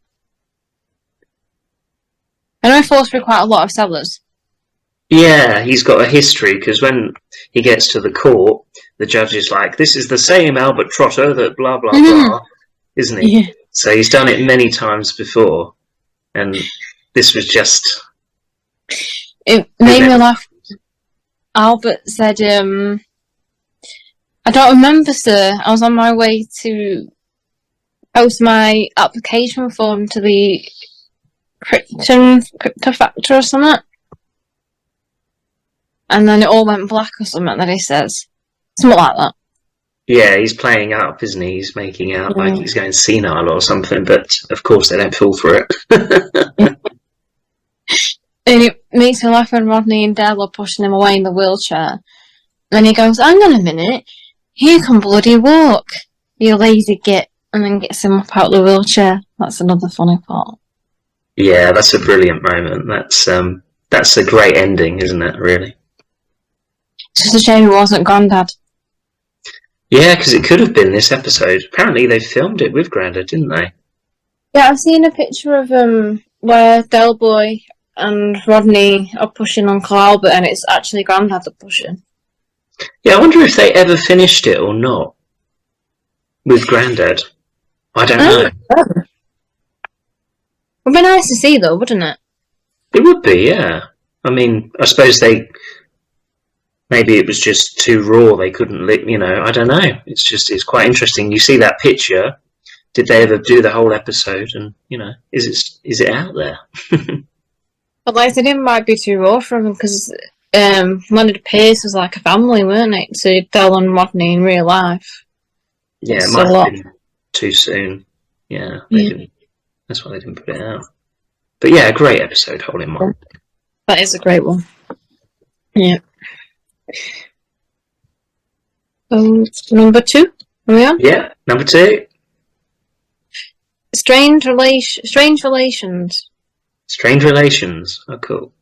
I know he falls through quite a lot of cellars. Yeah, he's got a history, because when he gets to the court, the judge is like, "This is the same Albert Trotter that blah blah blah," isn't he? Yeah. So he's done it many times before, and this was just... It made me laugh. Albert said, I don't remember, sir. I was on my way to post my application form to the crypto factor or something. And then it all went black or something that he says. Something like that. Yeah, he's playing up, isn't he? He's making out like Yeah. he's going senile or something, but of course they don't fall for it. And it makes me laugh when Rodney and Dell are pushing him away in the wheelchair. And he goes, hang on a minute, he can bloody walk, you lazy git. And then gets him up out the wheelchair. That's another funny part. Yeah, that's a brilliant moment. That's a great ending, isn't it, really? It's just a shame it wasn't Grandad. Yeah, because it could have been this episode. Apparently they filmed it with Grandad, didn't they? Yeah, I've seen a picture of where Del Boy and Rodney are pushing Uncle Albert, and it's actually Grandad that pushing. Yeah, I wonder if they ever finished it or not with Grandad. I don't know. Would be nice to see though, wouldn't it? It would be, yeah. I mean, I suppose maybe it was just too raw. They couldn't, I don't know. It's quite interesting. You see that picture. Did they ever do the whole episode? And is it out there? But like I said, it might be too raw for him because Leonard Pierce was like a family, weren't it? To Del and Rodney in real life. Yeah, it It's might a lot. have been too soon. Yeah, Yeah. that's why they didn't put it out. But yeah, a great episode, Hole in One. That is a great one. Yeah. So, number 2. Are we on? Yeah, number 2. Strange relations. Strange Relations. Oh, cool.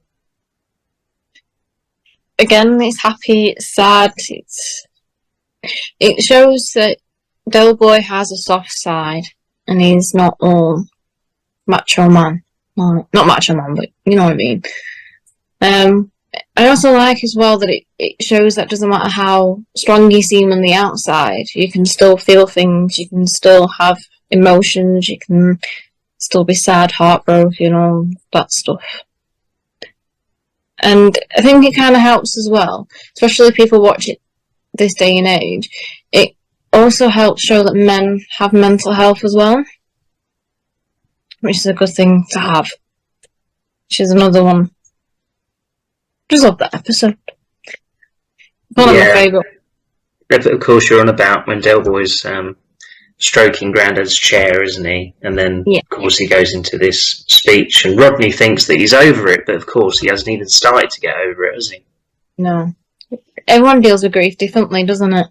Again, it's happy, it's sad, it shows that Del Boy has a soft side and he's not all macho man. Well, not macho man, but you know what I mean. I also like as well that it shows that doesn't matter how strong you seem on the outside, you can still feel things, you can still have emotions, you can still be sad, heartbroken, that stuff. And I think it kind of helps as well, especially if people watch it this day and age. It also helps show that men have mental health as well, which is a good thing to have. Which is another one. Just love that episode. One of my favourite. Of course, you're on about when Del Boy's stroking Grandad's chair, isn't he? And then, of course, he goes into this speech, and Rodney thinks that he's over it, but of course, he hasn't even started to get over it, has he? No. Everyone deals with grief differently, doesn't it?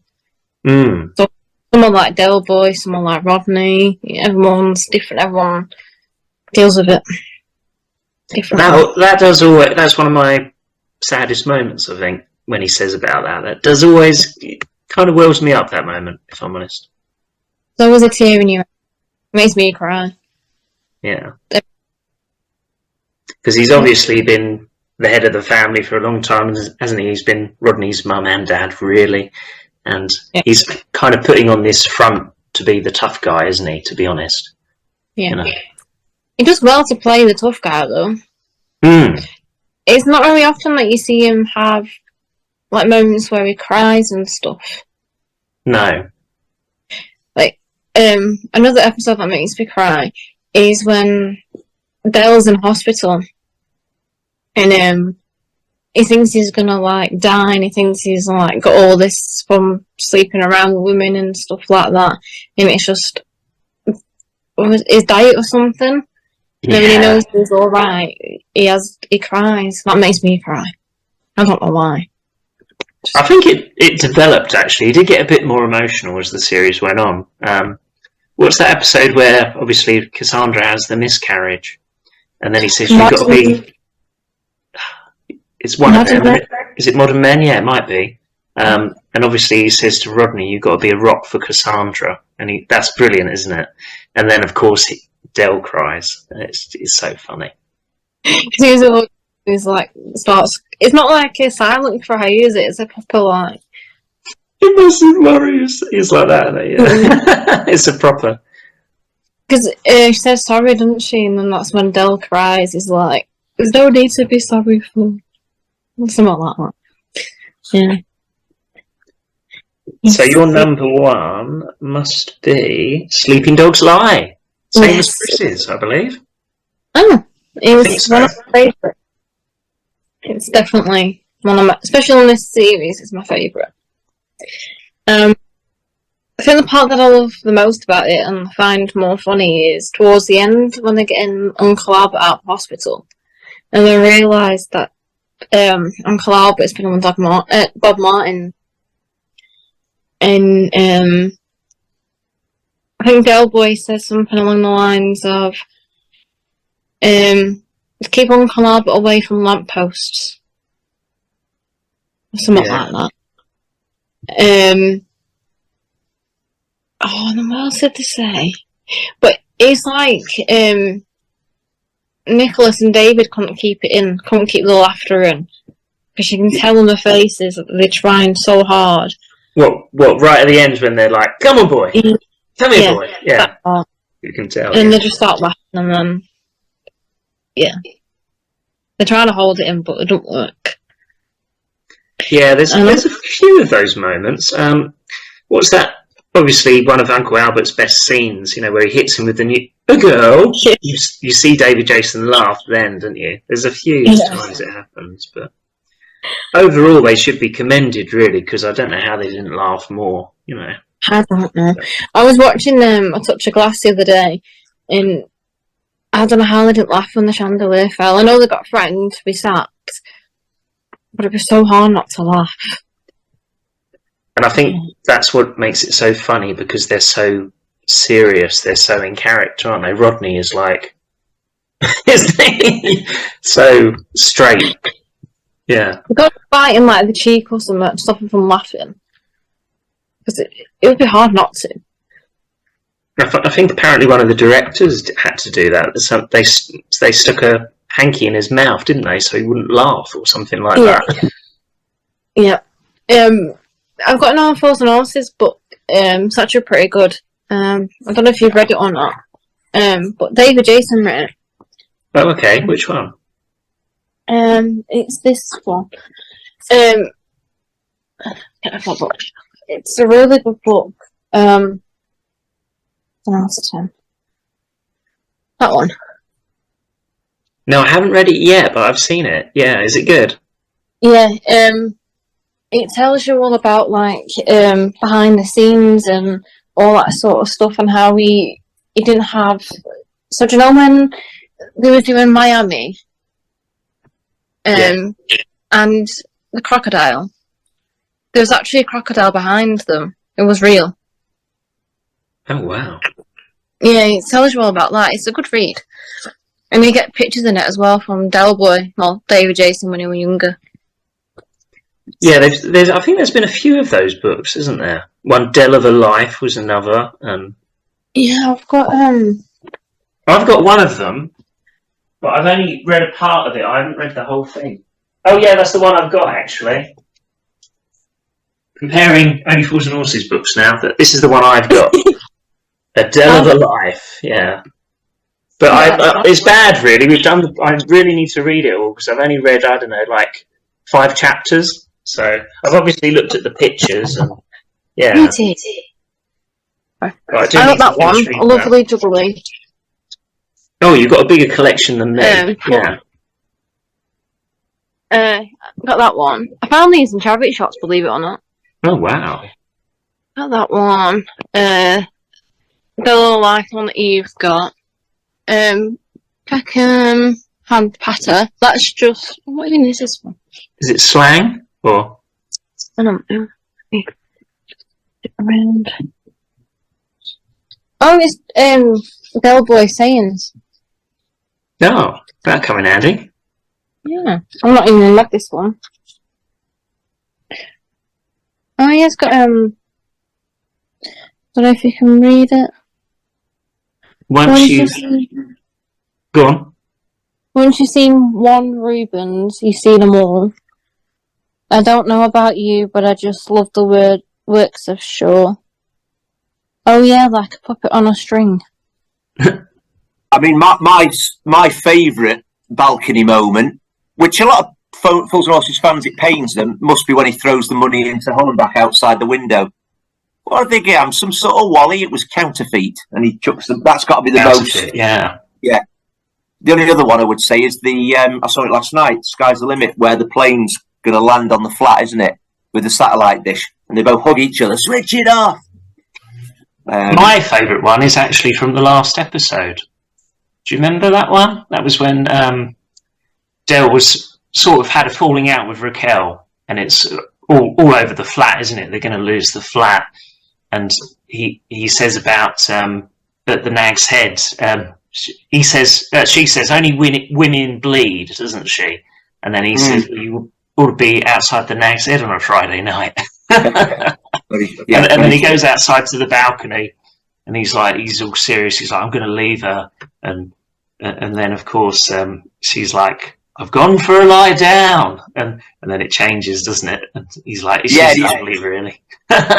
Mm. So, someone like Del Boy, someone like Rodney, everyone's different. Everyone deals with it differently. That's one of my saddest moments, I think, when he says about that. That does always kind of wells me up, that moment, if I'm honest. So was a tear in your eye. It makes me cry. Yeah. Because he's obviously been the head of the family for a long time, hasn't he? He's been Rodney's mum and dad, really. And he's kind of putting on this front to be the tough guy, isn't he, to be honest? Yeah. He does well to play the tough guy, though. Mm. It's not very often that you see him have like moments where he cries and stuff. No. Another episode that makes me cry is when Del's in hospital and he thinks he's gonna like die and he thinks he's like got all this from sleeping around with women and stuff like that, and it's just his diet or something. And then when he knows he's alright, he cries. That makes me cry. I don't know why. I think it developed, actually. He did get a bit more emotional as the series went on. What's that episode where, obviously, Cassandra has the miscarriage? And then he says, you've got to be... It's one of them. Is it Modern Men? Yeah, it might be. And obviously he says to Rodney, you've got to be a rock for Cassandra. And that's brilliant, isn't it? And then, of course, Del cries. It's so funny. He's like, starts... It's not like a silent cry, is it? It's a proper, like... It mustn't worry. He's like that, isn't he? Yeah. It's a proper... Because she says sorry, doesn't she? And then that's when Del cries. He's like, there's no need to be sorry for... Something like that. Yeah. So your number 1 must be Sleeping Dogs Lie. Same as Chris's, I believe. Oh, it was one of my favourites. It's definitely one of my... Especially on this series, it's my favourite. I think the part that I love the most about it and find more funny is towards the end when they're getting Uncle Albert out of hospital and they realise that Uncle Albert's been on Bob Martin, and I think Del Boy says something along the lines of keep Uncle Albert away from lampposts or something like that. Oh, and what else did they say? But it's like Nicholas and David couldn't keep the laughter in, because you can tell on their faces that they're trying so hard. What? Right at the end when they're like, "Come on, boy, come here, boy." Yeah, you can tell. And they just start laughing, and then they're trying to hold it in, but it don't work. Yeah, there's a few of those moments. What's that? Obviously, one of Uncle Albert's best scenes, where he hits him with a girl. You see David Jason laugh then, don't you? There's a few times it happens, but overall they should be commended, really, because I don't know how they didn't laugh more, I don't know. I was watching A Touch of Glass the other day, and I don't know how they didn't laugh when the chandelier fell. I know they got threatened to be sacked, but it was so hard not to laugh. And I think that's what makes it so funny, because they're so serious, they're so in character, aren't they? Rodney is like, isn't he? So straight. Yeah. You've got to bite in like the cheek or something to stop him from laughing, because it would be hard not to. I think apparently one of the directors had to do that. They stuck a hanky in his mouth, didn't they, so he wouldn't laugh or something like that. Yeah. I've got an All Fools and Horses book. It's actually pretty good. I don't know if you've read it or not. But David Jason wrote it. Oh, okay. Which one? It's this one. It's a really good book. That one. No, I haven't read it yet, but I've seen it. Yeah, is it good? Yeah. It tells you all about behind the scenes and all that sort of stuff, and how he didn't have. So do you know when they were doing Miami, and the crocodile? There was actually a crocodile behind them. It was real. Oh wow! Yeah, it tells you all about that. It's a good read, and you get pictures in it as well from Del Boy, David Jason when he was younger. Yeah, there's. I think there's been a few of those books, isn't there? One, Del of a Life, was another. Yeah, I've got I've got one of them, but I've only read a part of it. I haven't read the whole thing. Oh yeah, that's the one I've got actually. Comparing Only Fools and Horses books now, this is the one I've got. A Del of a Life, yeah. But it's bad, really. I really need to read it all, because I've only read, 5 chapters. So I've obviously looked at the pictures, and yeah. I got that one, a lovely jubilee. Oh, you've got a bigger collection than me. Yeah. Got that one. I found these in charity shops, believe it or not. Oh wow. Got that one. The little life one that you've got. Peckham Hand Patter. That's just, what even is this one? Is it slang or? I don't know. Around. Oh, it's Del Boy sayings. No, that'll come in handy. Yeah, I'm not even like this one. Oh, yeah, it's got don't know if you can read it. Go on. Once you've seen one Rubens, you see them all. I don't know about you, but I just love the works of Shaw. Oh yeah, like a puppet on a string. I mean, my favourite balcony moment, which a lot of Fools and Horses fans, it pains them, must be when he throws the money into Hollenbach outside the window. What did they get him? Some sort of Wally? It was counterfeit, and he chucks them. That's got to be the most. Yeah. Yeah. The only other one I would say is I saw it last night, Sky's the Limit, where the plane's going to land on the flat, isn't it? With the satellite dish. And they both hug each other. Switch it off! My favourite one is actually from the last episode. Do you remember that one? That was when Del was sort of had a falling out with Raquel, and it's all over the flat, isn't it? They're going to lose the flat, and he says about at the Nag's Head. She says only women bleed, doesn't she? And then he says, well, you ought to be outside the Nag's Head on a Friday night. Yeah, and then he goes outside to the balcony, and he's all serious. He's like, I'm going to leave her, and then of course she's like, I've gone for a lie down, and then it changes, doesn't it? And he's like, she's lovely, really.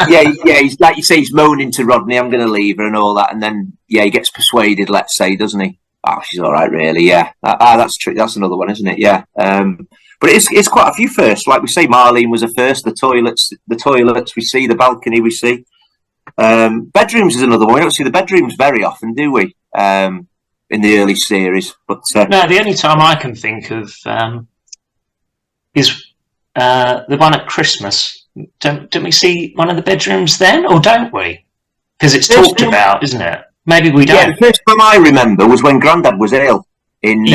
He's like you say, he's moaning to Rodney, I'm going to leave her and all that, and then he gets persuaded, let's say, doesn't he? Oh, she's all right, really. Yeah, that's true. That's another one, isn't it? Yeah. But it's quite a few firsts. Like we say, Marlene was a first. The toilets we see, the balcony we see. Bedrooms is another one. We don't see the bedrooms very often, do we? In the early series, but no, the only time I can think of is the one at Christmas. Don't we see one of the bedrooms then, or don't we? Because it's talked about, isn't it? Maybe we don't. Yeah, the first time I remember was when Grandad was ill in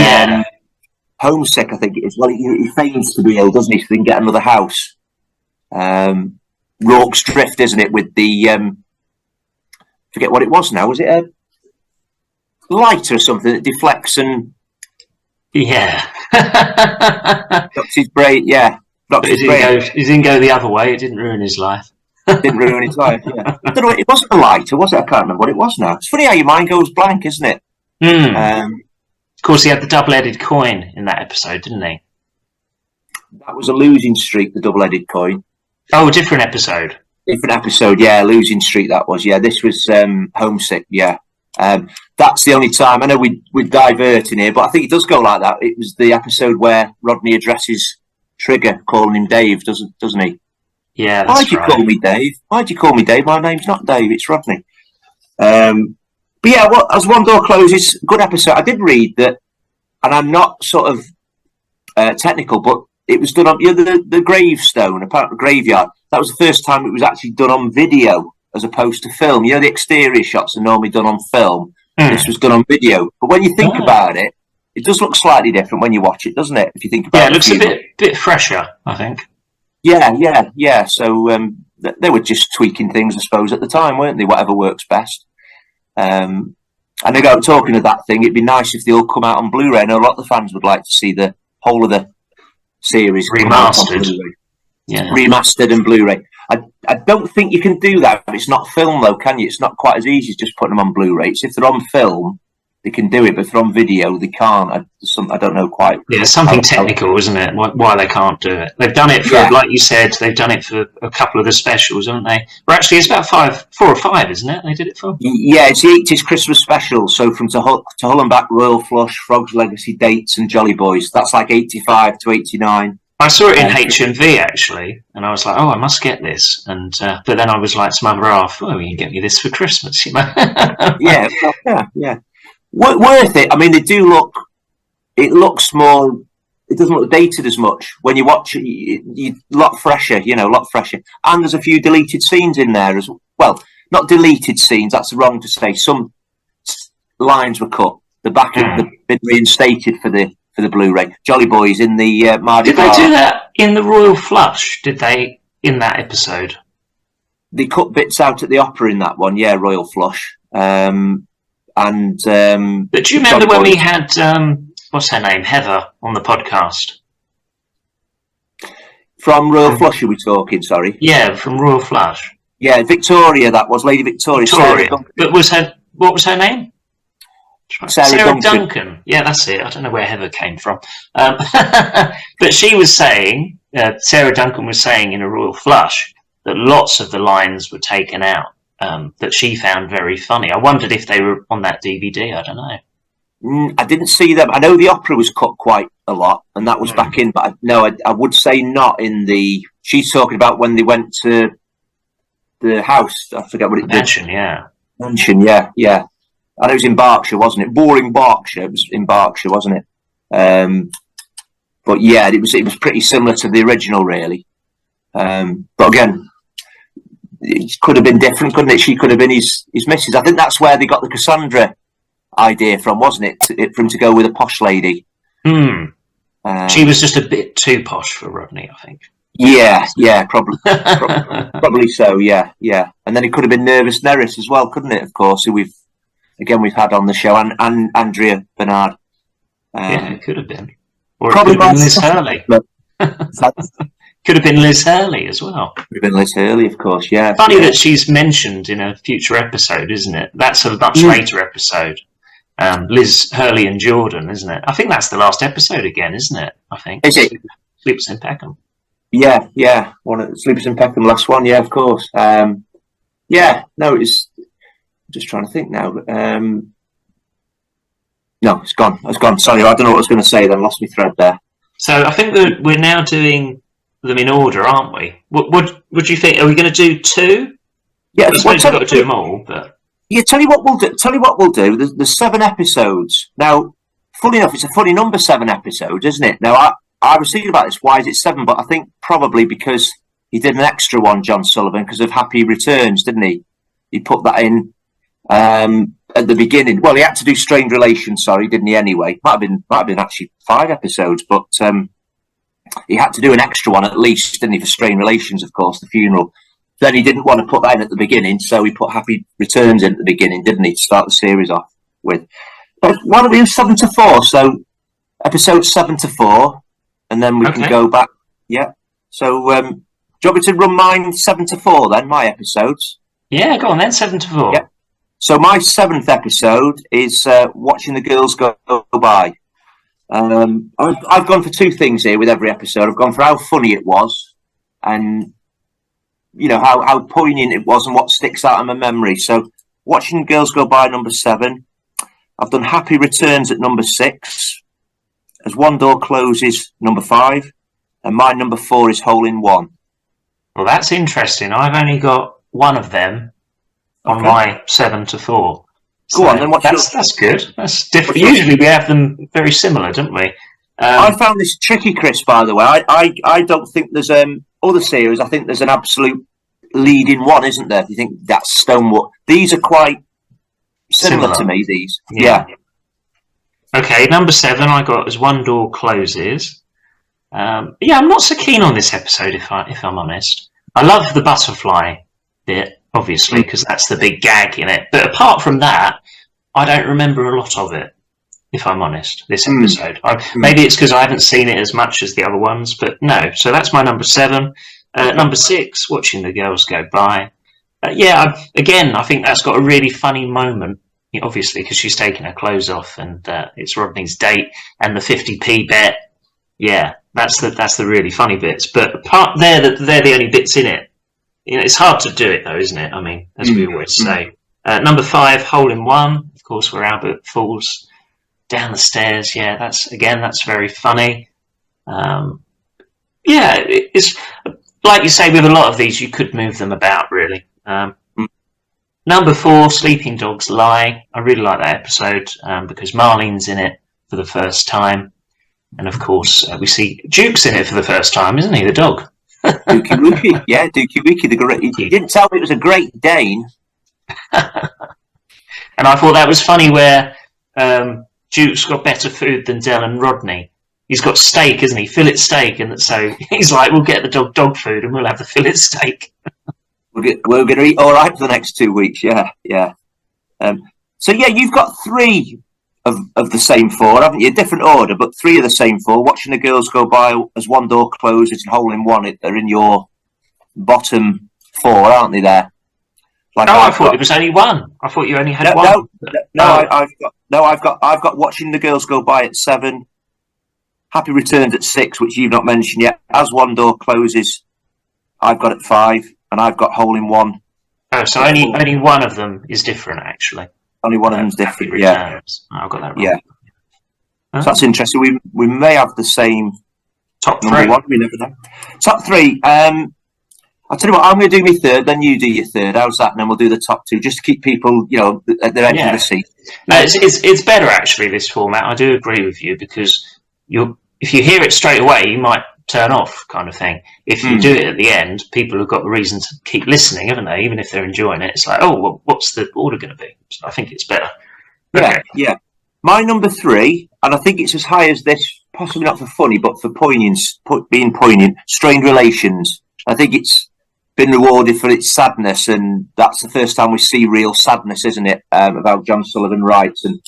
homesick, I think it is. Well, he feigns to be ill, doesn't he? So they can get another house. Rorke's Drift, isn't it? With the forget what it was now. Was it a light or something that deflects and knocks his brain? Yeah, knocks his brain. He didn't go the other way. It didn't ruin his life. Didn't ruin his life. Yeah, I don't know. It wasn't a light, or was it? I can't remember what it was now. It's funny how your mind goes blank, isn't it? Of course, he had the double-headed coin in that episode, didn't he? That was a losing streak, the double-headed coin. Oh, a different episode. Different episode, yeah. Losing streak, that was. Yeah, this was homesick, yeah. That's the only time. I know we're diverting here, but I think it does go like that. It was the episode where Rodney addresses Trigger, calling him Dave, doesn't he? Yeah, that's Why'd you call me Dave? Why'd you call me Dave? My name's not Dave, it's Rodney. But yeah, as One Door Closes, good episode. I did read that, and I'm not sort of technical, but it was done on the gravestone, apparently the graveyard. That was the first time it was actually done on video as opposed to film. You know, the exterior shots are normally done on film. This was done on video. But when you think about it, it does look slightly different when you watch it, doesn't it? If you think about it. Yeah, it looks a bit fresher, I think. Yeah. So they were just tweaking things, I suppose, at the time, weren't they? Whatever works best. And they go talking of that thing. It'd be nice if they all come out on Blu-ray. I know a lot of the fans would like to see the whole of the series remastered. Yeah, remastered and Blu-ray. I don't think you can do that. It's not film, though, can you? It's not quite as easy as just putting them on Blu-ray. If they're on film, they can do it, but if they're on video, they can't. I don't know quite. Yeah, it's something technical, isn't it? Why they can't do it? They've done it for, like you said, they've done it for a couple of the specials, haven't they? Well, actually, it's about 4 or 5, isn't it? They did it for. Yeah, it's the 80s Christmas special. So from To Hull and Back, Royal Flush, Frog's Legacy, Dates, and Jolly Boys. That's like 85 to 89. I saw it in HMV actually, and I was like, "Oh, I must get this." And but then I was like to my other half, "Oh, you can get me this for Christmas," you know? Yeah. Worth it. I mean, they do look. It looks more. It doesn't look dated as much when you watch it. You a lot fresher, a lot fresher. And there's a few deleted scenes in there as well. Not deleted scenes. That's wrong to say. Some lines were cut. The back have been reinstated for the Blu-ray. Jolly Boys in the Mardi Gras. Did they do that in the Royal Flush? Did they in that episode? They cut bits out at the opera in that one. Yeah, Royal Flush. But do you remember when we had what's her name, Heather, on the podcast from Royal Flush? Are we talking? Sorry. Yeah, from Royal Flush. Yeah, Victoria. That was Lady Victoria. But what was her name? Sarah Duncan. Yeah, that's it. I don't know where Heather came from. But she was saying, Sarah Duncan was saying in A Royal Flush that lots of the lines were taken out that she found very funny. I wondered if they were on that DVD. I don't know. I didn't see them. I know the opera was cut quite a lot, and that was back in. But I would say not in the. She's talking about when they went to the house. I forget what it Mansion, Mansion, yeah. And it was in Berkshire, wasn't it? Boring Berkshire. It was in Berkshire, wasn't it? But yeah, it was pretty similar to the original, really. But again, it could have been different, couldn't it? She could have been his missus. I think that's where they got the Cassandra idea from, wasn't it? For him to go with a posh lady. She was just a bit too posh for Rodney, I think. Yeah, probably so. Yeah. And then it could have been Nervous Nerys as well, couldn't it? Of course, who we've had on the show, and Andrea Bernard. Yeah, it could have been. Or probably it could have been Liz Hurley. Could have been Liz Hurley as well. Could have been Liz Hurley, of course. Yeah. Funny that she's mentioned in a future episode, isn't it? That's a much later episode. Liz Hurley and Jordan, isn't it? I think that's the last episode again, isn't it? I think. Is it? Sleepless in Peckham. Yeah. One of Sleepless in Peckham, last one. Yeah, of course. No, it's. Just trying to think now. No, it's gone. Sorry, I don't know what I was going to say then. Lost my thread there. So I think we're now doing them in order, aren't we? What do you think? Are we going to do 2? Yeah, I suppose we've got to do them all, but yeah. Tell you what we'll do. There's 7 episodes now. Funny enough, it's a funny number, 7 episodes, isn't it? Now I was thinking about this. Why is it 7? But I think probably because he did an extra one, John Sullivan, because of Happy Returns, didn't he? He put that in. At the beginning, well, he had to do Strained Relations, didn't he? Anyway, might have been actually 5 episodes, but he had to do an extra one at least, didn't he, for Strained Relations, of course, the funeral. Then he didn't want to put that in at the beginning, so he put Happy Returns in at the beginning, didn't he, to start the series off with. But why don't we do 7 to 4? So episode 7 to 4, and then we can go back. Yeah. So do you want me to run mine 7 to 4 then? My episodes. Yeah, go on then. 7 to 4. Yeah. So my 7th episode is Watching the Girls Go By. I've gone for 2 things here with every episode. I've gone for how funny it was, and how poignant it was, and what sticks out in my memory. So Watching Girls Go By, number 7. I've done Happy Returns at number 6. As One Door Closes, number 5, and my number 4 is Hole in One. Well, that's interesting. I've only got one of them on my 7 to 4. So go on, then. That's good. That's different. Usually we have them very similar, don't we? I found this tricky, Chris. By the way, I don't think there's other series. I think there's an absolute leading one, isn't there? Do you think that's Stonewood? These are quite similar to me. These, yeah. Okay, number 7 I got As One Door Closes. I'm not so keen on this episode, if I'm honest. I love the butterfly bit, obviously, because that's the big gag in it. But apart from that, I don't remember a lot of it, if I'm honest, this episode. Maybe it's because I haven't seen it as much as the other ones, but no. So that's my number 7. Number 6, Watching the Girls Go By. I think that's got a really funny moment, obviously, because she's taking her clothes off, and it's Rodney's date, and the 50p bet. Yeah, that's the really funny bits. But apart they're the only bits in it. It's hard to do it, though, isn't it? I mean, as we always say. Number 5, Hole in One, of course, where Albert falls down the stairs. Yeah, that's very funny. It's like you say, with a lot of these, you could move them about, really. Number 4, Sleeping Dogs Lie. I really like that episode because Marlene's in it for the first time. And, of course, we see Duke's in it for the first time, isn't he, the dog? Dookie Wookie, yeah, Dookie Wookie. He didn't tell me it was a Great Dane. And I thought that was funny where Duke's got better food than Del and Rodney. He's got steak, isn't he? Fillet steak, and so he's like, "We'll get the dog food, and we'll have the fillet steak." We're going to eat all right for the next 2 weeks. Yeah. So you've got 3 of the same 4, haven't you? Different order, but 3 of the same 4. Watching the Girls Go By, As One Door Closes, and Hole in One. They're in your bottom 4, aren't they? There. Like I thought it was only 1. I thought you only had 1. I've got Watching the Girls Go By at 7. Happy Returns at 6, which you've not mentioned yet. As One Door Closes, I've got at 5, and I've got Hole in One. Oh, so only one of them is different, actually. Only one of them's different. Yeah, I've got that wrong. Yeah, so that's interesting. We may have the same top 3. Number 1. We never know. Top 3. I'll tell you what. I'm going to do my 3rd, then you do your 3rd. How's that? And then we'll do the top 2, just to keep people, at their edge of the seat. No, it's better actually, this format. I do agree with you, because if you hear it straight away, you might turn off kind of thing. If you do it at the end, people have got the reason to keep listening, haven't they? Even if they're enjoying it, it's like, oh, well, what's the order going to be? So I think it's better. Yeah, yeah. My number 3, and I think it's as high as this, possibly not for funny, but for poignance, being poignant, Strained Relations. I think it's been rewarded for its sadness, and that's the first time we see real sadness, isn't it, about John Sullivan Wright, and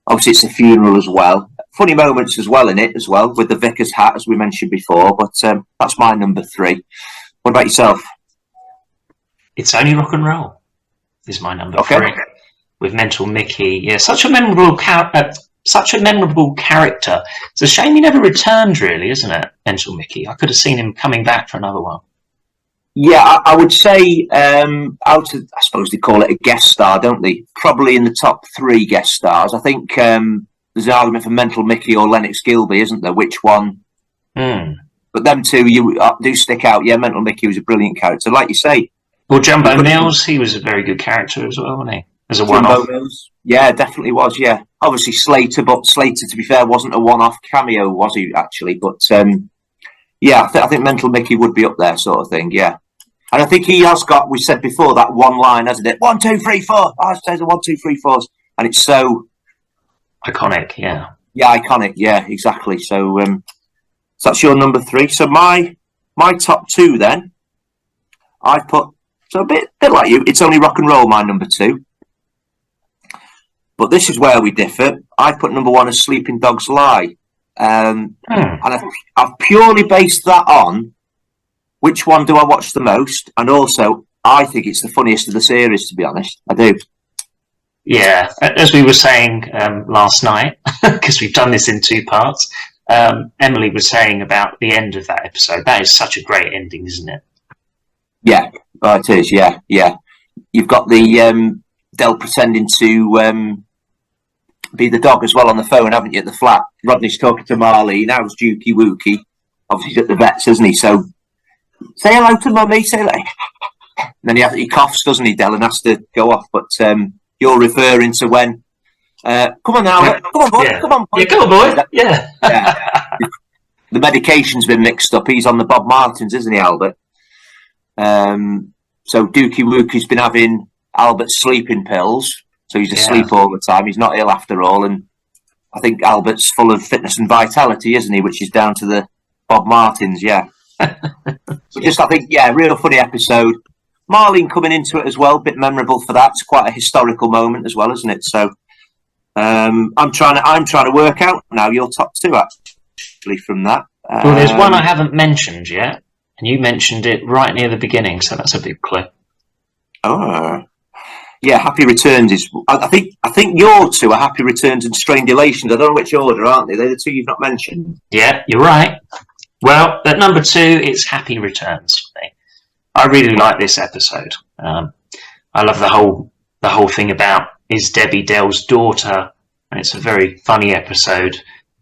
obviously it's a funeral as well. Funny moments as well in it as well, with the vicar's hat, as we mentioned before, but that's my number 3. What about yourself? It's Only Rock and Roll is my number 3. With Mental Mickey. Yeah, such a memorable character. It's a shame he never returned, really, isn't it, Mental Mickey? I could have seen him coming back for another one. Yeah, I would say out of, I suppose they call it a guest star, don't they? Probably in the top 3 guest stars. I think there's an argument for Mental Mickey or Lennox Gilby, isn't there? Which one? But them two do stick out. Yeah, Mental Mickey was a brilliant character, like you say. Well, Jumbo Mills, he was a very good character as well, wasn't he? As a one-off. Yeah, definitely was, yeah. Obviously Slater, but Slater, to be fair, wasn't a one-off cameo, was he, actually? But, yeah, I think Mental Mickey would be up there, sort of thing, yeah. And I think he has got, we said before, that one line, hasn't it? 1, 2, 3, 4. I say the 1, 2, 3, 4s. And it's so... iconic, yeah. Yeah, iconic, yeah, exactly. So, so that's your number 3. So my top 2, then, I've put... So a bit like you, It's Only Rock and Roll, my number 2. But this is where we differ. I put number 1 as Sleeping Dogs Lie. And I've purely based that on which one do I watch the most. And also, I think it's the funniest of the series, to be honest. I do. Yeah, as we were saying last night, because we've done this in 2 parts, Emily was saying about the end of that episode. That is such a great ending, isn't it? Yeah, it is, yeah. You've got the Del pretending to... be the dog as well on the phone, haven't you, at the flat? Rodney's talking to Marley, now it's Dukey Wookie. Obviously he's at the vets, isn't he? So, say hello to Mummy, say hello. And then he coughs, doesn't he, Del, and has to go off. But you're referring to when, come on now, come on, boy, yeah. Come on, boy. Yeah, come on, boy, yeah. The medication's been mixed up. He's on the Bob Martins, isn't he, Albert? So Dukey Wookie's been having Albert's sleeping pills. So he's asleep all the time. He's not ill after all. And I think Albert's full of fitness and vitality, isn't he? Which is down to the Bob Martins, yeah. So just, I think, yeah, real funny episode. Marlene coming into it as well, bit memorable for that. It's quite a historical moment as well, isn't it? So I'm trying to work out now your top 2 actually from that. Well, there's one I haven't mentioned yet, and you mentioned it right near the beginning, so that's a big clue. Oh. Yeah, Happy Returns is. I think your 2 are Happy Returns and Strained Relations. I don't know which order, aren't they? They're the 2 you've not mentioned. Yeah, you're right. Well, at number 2, it's Happy Returns for me. I really like this episode. I love the whole thing about is Debbie Del's daughter, and it's a very funny episode,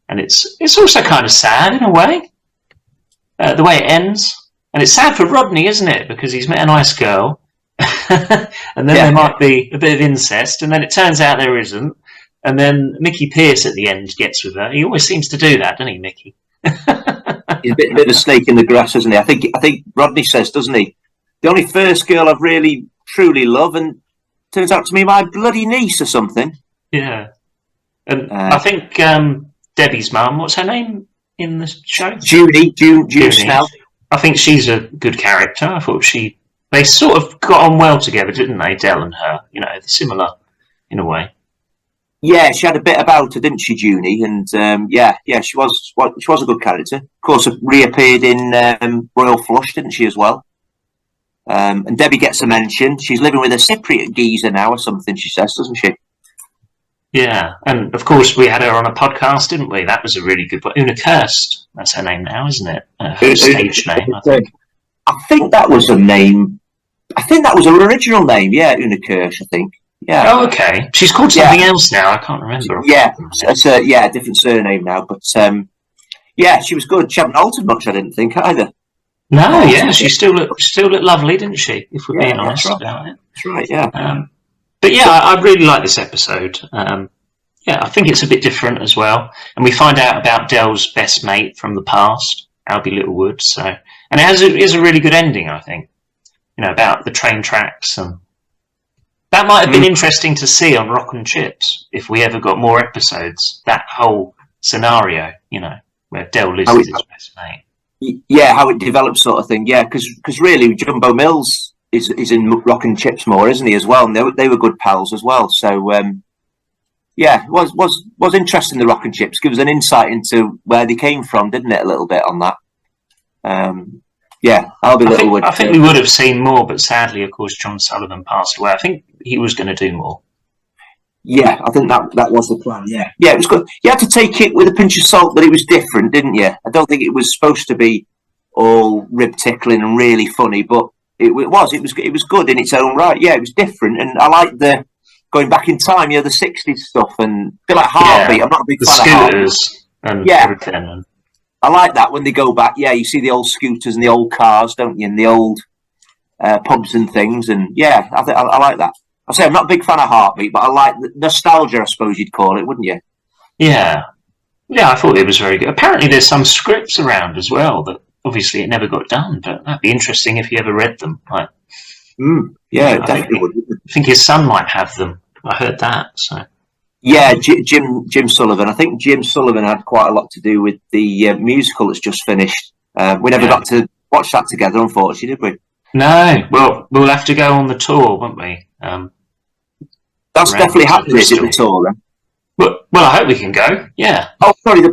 and it's also kind of sad in a way. The way it ends, and it's sad for Rodney, isn't it? Because he's met a nice girl. And then there might be a bit of incest, and then it turns out there isn't, and then Mickey Pearce at the end gets with her. He always seems to do that, doesn't he, Mickey? He's a bit of a snake in the grass, isn't he? I think Rodney says, doesn't he? The only first girl I've really truly loved, and turns out to be my bloody niece or something. Yeah, and I think Debbie's mum, what's her name in the show? Junie Snell. I think she's a good character. I thought they sort of got on well together, didn't they, Del and her? You know, similar in a way. Yeah, she had a bit about her, didn't she, Junie? And she was a good character. Of course, reappeared in Royal Flush, didn't she, as well? And Debbie gets a mention. She's living with a Cypriot geezer now, or something. She says, doesn't she? Yeah, and of course we had her on a podcast, didn't we? That was a really good one. Una Kirst, that's her name now, isn't it? Her stage name, I think. I think that was a name. I think that was her original name. Yeah, Una Kirsch, I think. Yeah. Oh, okay. She's called something else now. I can't remember. Yeah, it's a different surname now. But yeah, she was good. She hadn't altered much, I didn't think either. No, yeah, she still looked lovely, didn't she? If we're being honest about it. That's right. Yeah. But yeah, I really like this episode. Yeah, I think it's a bit different as well, and we find out about Del's best mate from the past. Albie Littlewood. So, and it is a really good ending, I think. About the train tracks, and that might have been interesting to see on Rock and Chips if we ever got more episodes. That whole scenario, where Del lives with his best mate. Yeah, how it develops, sort of thing. Yeah, because really Jumbo Mills is in Rock and Chips more, isn't he, as well? And they were good pals as well. So yeah, it was interesting. The Rock and Chips gives us an insight into where they came from, didn't it? A little bit on that. Yeah, Albie Littlewood. I think we would have seen more, but sadly, of course, John Sullivan passed away. I think he was going to do more. Yeah, I think that was the plan. Yeah, it was good. You had to take it with a pinch of salt that it was different, didn't you? I don't think it was supposed to be all rib tickling and really funny, but it was good in its own right. Yeah, it was different, and I like the going back in time. The 60s stuff, and a bit like Heartbeat. I'm not a big fan of scooters and everything. And I like that when they go back. Yeah, you see the old scooters and the old cars, don't you? And the old pubs and things. And yeah, I like that. I say I'm not a big fan of Heartbeat, but I like the nostalgia, I suppose you'd call it, wouldn't you? Yeah. Yeah, I thought it was very good. Apparently there's some scripts around as well that obviously it never got done, but that'd be interesting if you ever read them. Yeah, definitely would. I think his son might have them. I heard that. So. Yeah, Jim Sullivan. I think Jim Sullivan had quite a lot to do with the musical that's just finished. We never got to watch that together, unfortunately, did we? No. Well, we'll have to go on the tour, won't we? That's definitely happening. Is it the tour then? Well, I hope we can go. Yeah. Oh, sorry,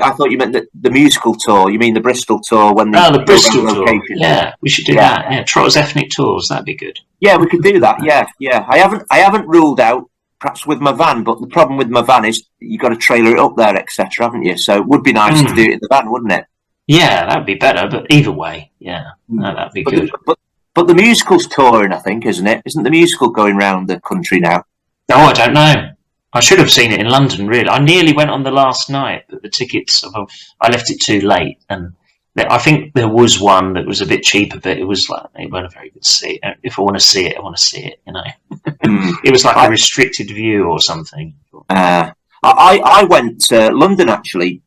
I thought you meant the musical tour. You mean the Bristol tour when the Bristol tour? Yeah, we should do that. Yeah, Trotters Ethnic Tours. That'd be good. Yeah, we could do that. Yeah. I haven't ruled out perhaps with my van, but the problem with my van is you got to trailer it up there, etc., haven't you? So it would be nice to do it in the van, wouldn't it? Yeah, that'd be better. But either way, that'd be good. But the musical's touring, I think, isn't it? Isn't the musical going round the country now? Oh, I don't know. I should have seen it in London, really. I nearly went on the last night, but the tickets, I left it too late. And I think there was one that was a bit cheaper, but it was like, it wasn't a very good seat. If I want to see it, I want to see it, It was like a restricted view or something. I went to London, actually,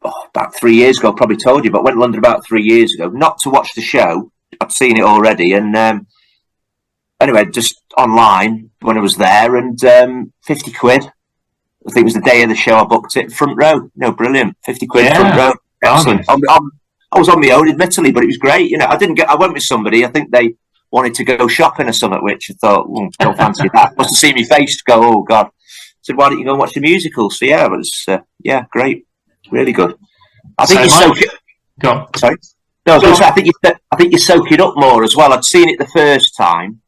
about 3 years ago, probably told you, but I went to London about 3 years ago, not to watch the show. I'd seen it already, and anyway, just online when I was there, and 50 quid. I think it was the day of the show. I booked it front row. Brilliant. 50 quid front row. I was on my own, admittedly, but it was great. I went with somebody. I think they wanted to go shopping or something, which I thought, don't fancy that. Must have seen me face go, oh God. I said, why don't you go and watch the musical? So yeah, it was great, really good. I think you soak it. Go on. Sorry. No, I was going to say, I think you soak it up more as well. I'd seen it the first time,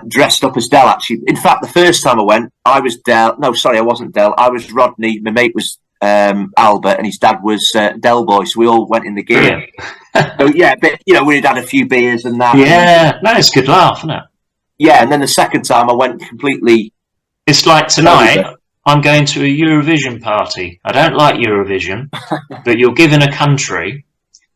dressed up as Del. Actually, in fact, the first time I went, I was Del. No, sorry, I wasn't Del. I was Rodney. My mate was Albert, and his dad was Del Boy. So we all went in the gear. So yeah, but we'd had a few beers and that. Yeah, no, it's a good laugh, isn't it? Yeah, and then the second time I went completely. It's like tonight. I'm going to a Eurovision party. I don't like Eurovision, but you're given a country.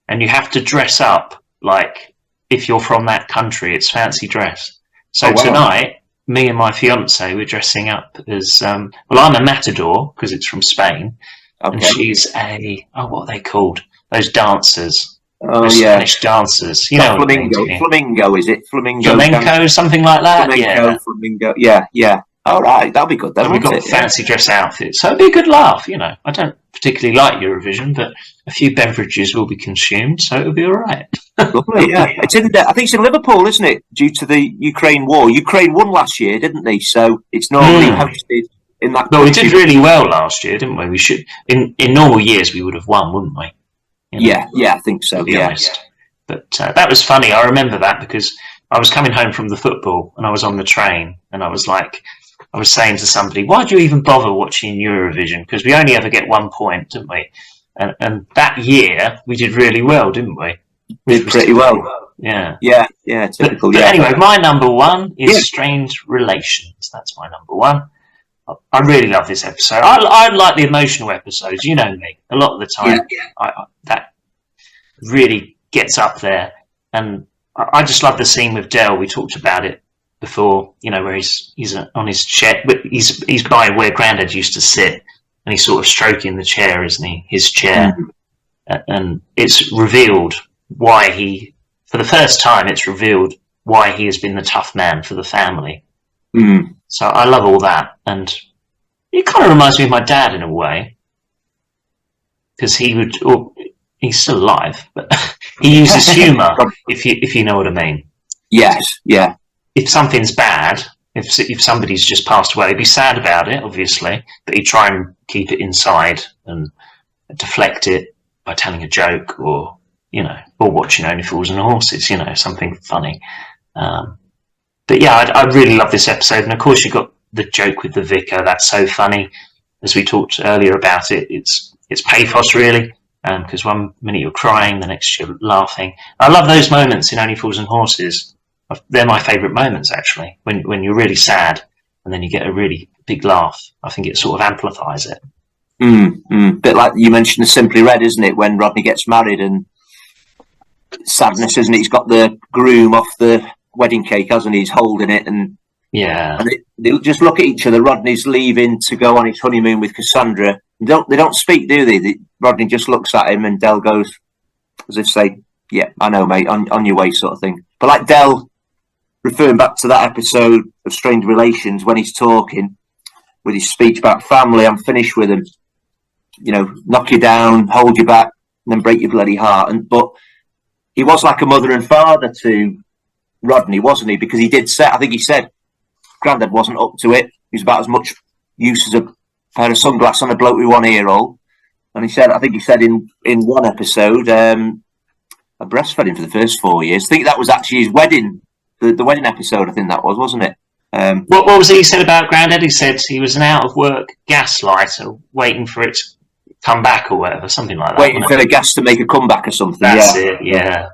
And you have to dress up like if you're from that country. It's fancy dress. So tonight, me and my fiance were dressing up as I'm a matador because it's from Spain, and she's what are they called? Those dancers. Those Spanish dancers. Flamingo, is it? Flamenco, something like that. Flamingo. Yeah. All right, that'll be good then. We've got fancy dress outfits, so it'll be a good laugh. I don't particularly like Eurovision, but a few beverages will be consumed, so it'll be all right. Lovely, yeah. I think it's in Liverpool, isn't it? Due to the Ukraine war. Ukraine won last year, didn't they? So it's normally hosted in that. Well, we did really well last year, didn't we? We should in normal years we would have won, wouldn't we? Yeah, I think so. To be honest, but that was funny. I remember that because I was coming home from the football and I was on the train and I was saying to somebody, why do you even bother watching Eurovision? Because we only ever get 1 point, didn't we? And that year, we did really well, didn't we? Did pretty well. Yeah. Yeah, typical. But anyway, my number one is Strange Relations. That's my number one. I really love this episode. I like the emotional episodes. You know me. A lot of the time, that really gets up there. And I just love the scene with Del. We talked about it before, where he's on his chair, but he's by where Grandad used to sit, and he's sort of stroking the chair, isn't he? His chair. And it's revealed why for the first time, it's revealed why he has been the tough man for the family. So I love all that. And it kind of reminds me of my dad in a way, because he's still alive, but he uses humour, if you know what I mean. Yes, yeah. If something's bad, if somebody's just passed away, he'd be sad about it, obviously, but he'd try and keep it inside and deflect it by telling a joke or watching Only Fools and Horses, something funny. But yeah, I really love this episode. And of course, you've got the joke with the vicar. That's so funny. As we talked earlier about it, it's pathos, really, because one minute you're crying, the next you're laughing. I love those moments in Only Fools and Horses. They're my favourite moments, actually, when you're really sad and then you get a really big laugh. I think it sort of amplifies it. Bit like you mentioned the Simply Red, isn't it? When Rodney gets married and sadness, isn't it? He's got the groom off the wedding cake, hasn't he? He's holding it, and they just look at each other. Rodney's leaving to go on his honeymoon with Cassandra. They don't speak, do they? Rodney just looks at him, and Del goes as if say, "Yeah, I know, mate, on your way," sort of thing. But like Del, referring back to that episode of Strained Relations, when he's talking with his speech about family, I'm finished with him. Knock you down, hold you back, and then break your bloody heart. But he was like a mother and father to Rodney, wasn't he? Because I think he said Grandad wasn't up to it. He was about as much use as a pair of sunglasses on a bloke with one ear hole. And I think he said in one episode, I breastfed him for the first 4 years. I think that was actually his wedding, the wedding episode, I think that was, wasn't it? What was it he said about Grandad? He said he was an out-of-work gaslighter waiting for it to come back or whatever, something like that. Waiting for the gas to make a comeback or something. That's it, yeah.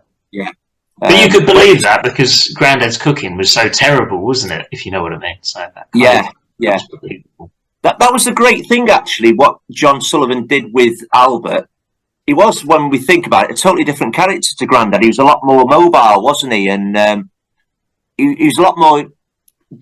But you could believe that because Grandad's cooking was so terrible, wasn't it? If you know what I mean. So that was believable. That was the great thing, actually, what John Sullivan did with Albert. He was, when we think about it, a totally different character to Grandad. He was a lot more mobile, wasn't he? And he was a lot more,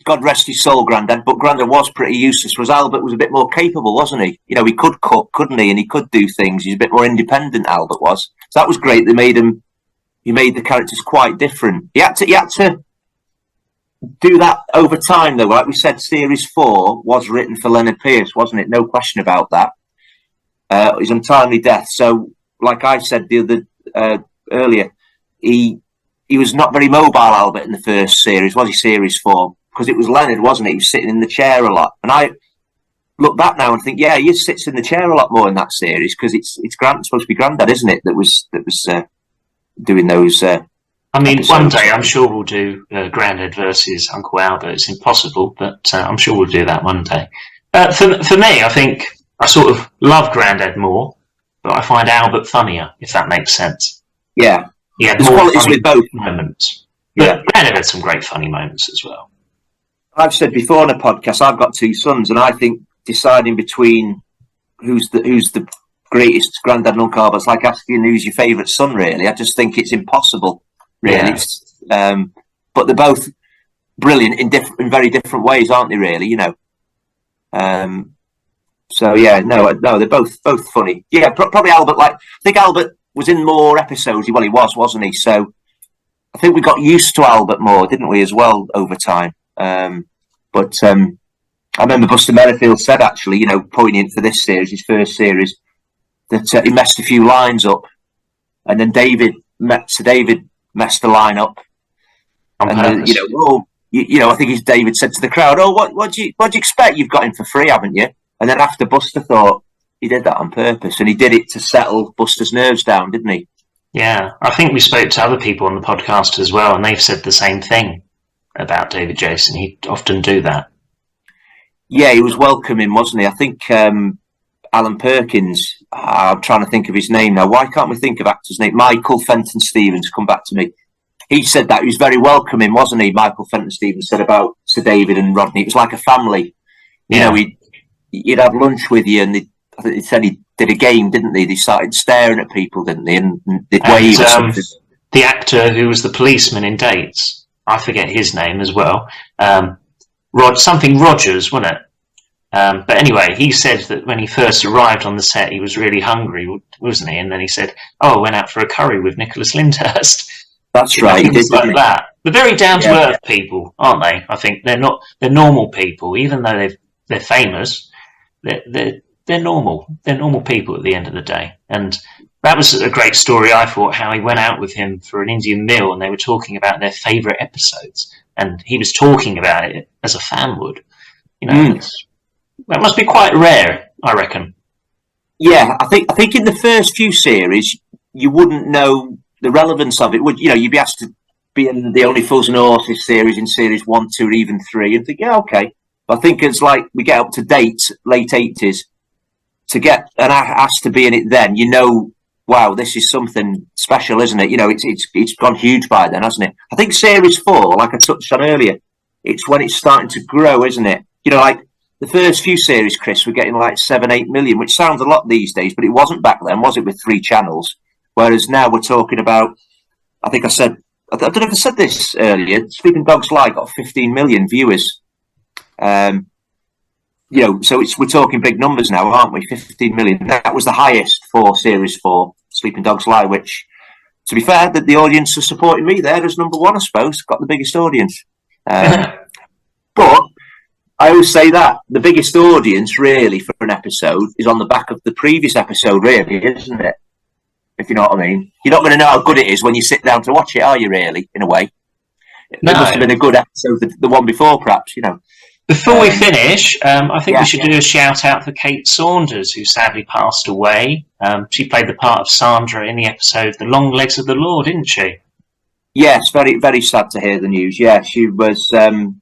God rest his soul, Grandad, but Grandad was pretty useless, whereas Albert was a bit more capable, wasn't he? He could cook, couldn't he? And he could do things. He's a bit more independent, Albert was. So that was great. He made the characters quite different. He had to do that over time, though. Like we said, Series 4 was written for Leonard Pierce, wasn't it? No question about that. His untimely death. So, like I said earlier, he was not very mobile, Albert, in the first series, was he? Series 4, because it was Leonard, wasn't it? He was sitting in the chair a lot. And I look back now and think, yeah, he sits in the chair a lot more in that series because it's supposed to be Grandad, isn't it? That was doing those. Episodes. One day I'm sure we'll do Grandad versus Uncle Albert. It's impossible, but I'm sure we'll do that one day. For me, I think I sort of love Grandad more, but I find Albert funnier, if that makes sense. Yeah. He had There's more qualities funny with both moments. But Grandad had some great funny moments as well. I've said before on a podcast, I've got 2 sons, and I think deciding between who's the greatest Grandad and Uncle Albert's like asking who's your favourite son, really. I just think it's impossible, really. Yeah. But they're both brilliant in very different ways, aren't they, really? So, yeah, no, they're both funny. Yeah, probably Albert, I think Albert was in more episodes. Well, he was, wasn't he? So I think we got used to Albert more, didn't we, as well, over time? But I remember Buster Merrifield said, actually, poignant for this series, his first series, that he messed a few lines up, and then David messed the line up, and then, I think David said to the crowd, "Oh, what do you expect? You've got him for free, haven't you?" And then after Buster thought he did that on purpose, and he did it to settle Buster's nerves down, didn't he? Yeah, I think we spoke to other people on the podcast as well, and they've said the same thing about David Jason. He'd often do that. Yeah, he was welcoming, wasn't he? I think Alan Perkins, I'm trying to think of his name now. Why can't we think of actor's name? Michael Fenton Stevens, come back to me. He said that he was very welcoming, wasn't he? Michael Fenton Stevens said about Sir David and Rodney. It was like a family. Yeah. He'd have lunch with you, and I think he said he did a game, didn't they? They started staring at people, didn't they? And they'd wave or something. The actor who was the policeman in Dates, I forget his name as well. Something Rogers, wasn't it? But anyway, he said that when he first arrived on the set, he was really hungry, wasn't he? And then he said, "Oh, I went out for a curry with Nicholas Lyndhurst." That's right. He did, Things like didn't he? that. They're very down to earth people, aren't they? I think they're not. They're normal people, even though they're famous. They're normal. They're normal people at the end of the day. And that was a great story, I thought, how he went out with him for an Indian meal and they were talking about their favourite episodes. And he was talking about it as a fan would. You know, that must be quite rare, I reckon. Yeah, I think in the first few series, you wouldn't know the relevance of it. Would you know? You'd be asked to be in the Only Fools and Horses series in series 1, 2, or even 3, and think, yeah, okay. But I think it's like we get up to date, late 80s, to get an asked to be in it. Then you know, wow, this is something special, isn't it? You know, it's gone huge by then, hasn't it? I think series 4, like I touched on earlier, it's when it's starting to grow, isn't it? You know, like the first few series, Chris, were getting like 7, 8 million, which sounds a lot these days, but it wasn't back then, was it? With 3 channels, whereas now we're talking about. I think I don't know if I said this earlier. Sleeping Dogs Lie got 15 million viewers. You know, so we're talking big numbers now, aren't we? 15 million. That was the highest for series 4, Sleeping Dogs Lie, which, to be fair, that the audience are supporting me there as number 1, I suppose. Got the biggest audience. But I always say that the biggest audience, really, for an episode is on the back of the previous episode, really, isn't it? If you know what I mean. You're not going to know how good it is when you sit down to watch it, are you, really, in a way? No. It must have been a good episode, the one before, perhaps, you know. Before we finish, I think we should do a shout out for Kate Saunders, who sadly passed away. She played the part of Sandra in the episode The Long Legs of the Law, didn't she? Yes, very, very sad to hear the news. Yeah, she was a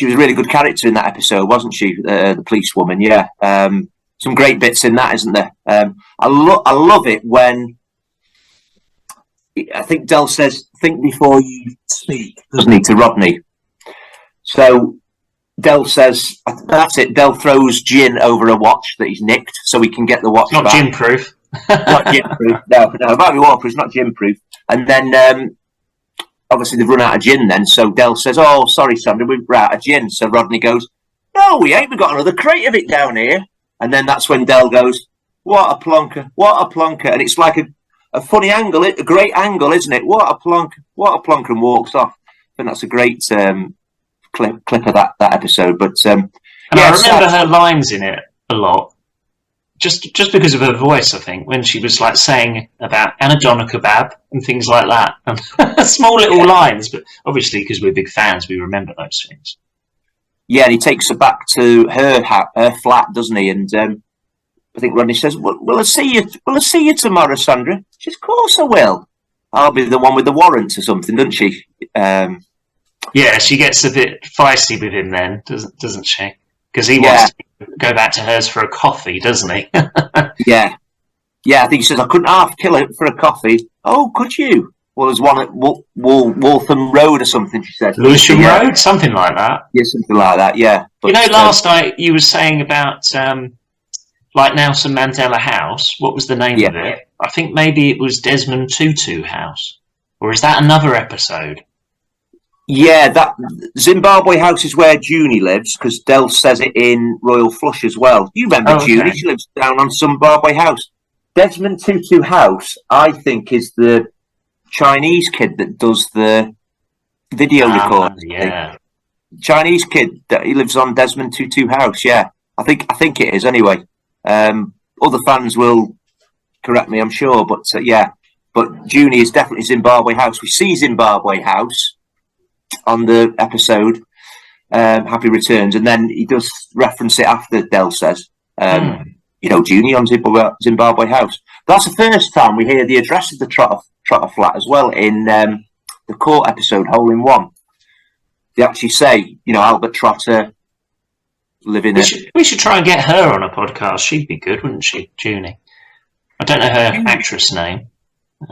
really good character in that episode, wasn't she? The policewoman, yeah. Some great bits in that, isn't there? I love it when I think Del says, "Think before you speak," doesn't he, to Rodney? So Del says, that's it. Del throws gin over a watch that he's nicked so he can get the watch Not back. gin proof. Not gin proof. No, it might be waterproof, not gin proof. And then obviously they've run out of gin then. So Del says, "Oh, sorry, Sandra, we've run out of gin." So Rodney goes, "No, we ain't. We've got another crate of it down here." And then that's when Del goes, "What a plonker, what a plonker." And it's like a funny angle, a great angle, isn't it? What a plonker, and walks off. I think that's a great clip of that episode. But and I remember her lines in it a lot. Just because of her voice, I think, when she was like saying about Anadonna kebab and things like that. And small little lines, but obviously because we're big fans, we remember those things. Yeah, and he takes her back to her flat, doesn't he? And I think Rodney says, "Will I see you tomorrow, Sandra?" She says, "Of course I will. I'll be the one with the warrant or something," doesn't she? Yeah, she gets a bit feisty with him then, doesn't she? Because he wants to go back to hers for a coffee, doesn't he? Yeah. I think he says, "I couldn't half kill it for a coffee." "Oh, could you?" "Well, there's one at Waltham Road or something," she said. Lewisham Road, something like that. Yeah, something like that. Yeah. But, you know, last night you were saying about like Nelson Mandela House. What was the name of it? I think maybe it was Desmond Tutu House, or is that another episode? Yeah, that Zimbabwe House is where Junie lives, because Del says it in Royal Flush as well. You remember Junie? She lives down on Zimbabwe House. Desmond Tutu House, I think, is the Chinese kid that does the video record. Yeah, Chinese kid that he lives on Desmond Tutu House. Yeah, I think it is anyway. Other fans will correct me, I'm sure, but yeah. But Junie is definitely Zimbabwe House. We see Zimbabwe House on the episode Happy Returns, and then he does reference it after Del says, you know, Junie on Zimbabwe House. That's the first time we hear the address of the Trotter flat as well in the court episode Hole in One. They actually say, you know, Albert Trotter living it. We should try and get her on a podcast. She'd be good, wouldn't she, Junie? I don't know her actress name.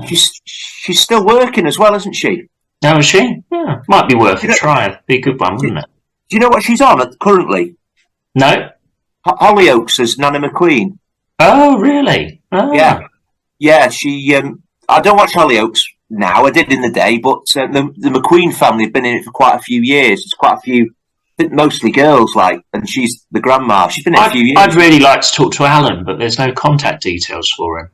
She's still working as well, isn't she? No, is she? Yeah, might be worth a try. Be a good one, wouldn't it? Do you know what she's on currently? No. Hollyoaks as Nana McQueen. Oh, really? Oh. Yeah. She. I don't watch Hollyoaks now. I did in the day, but the McQueen family have been in it for quite a few years. There's quite a few think mostly girls, like, and she's the grandma. She's been in a few years. I'd really like to talk to Alan, but there's no contact details for him.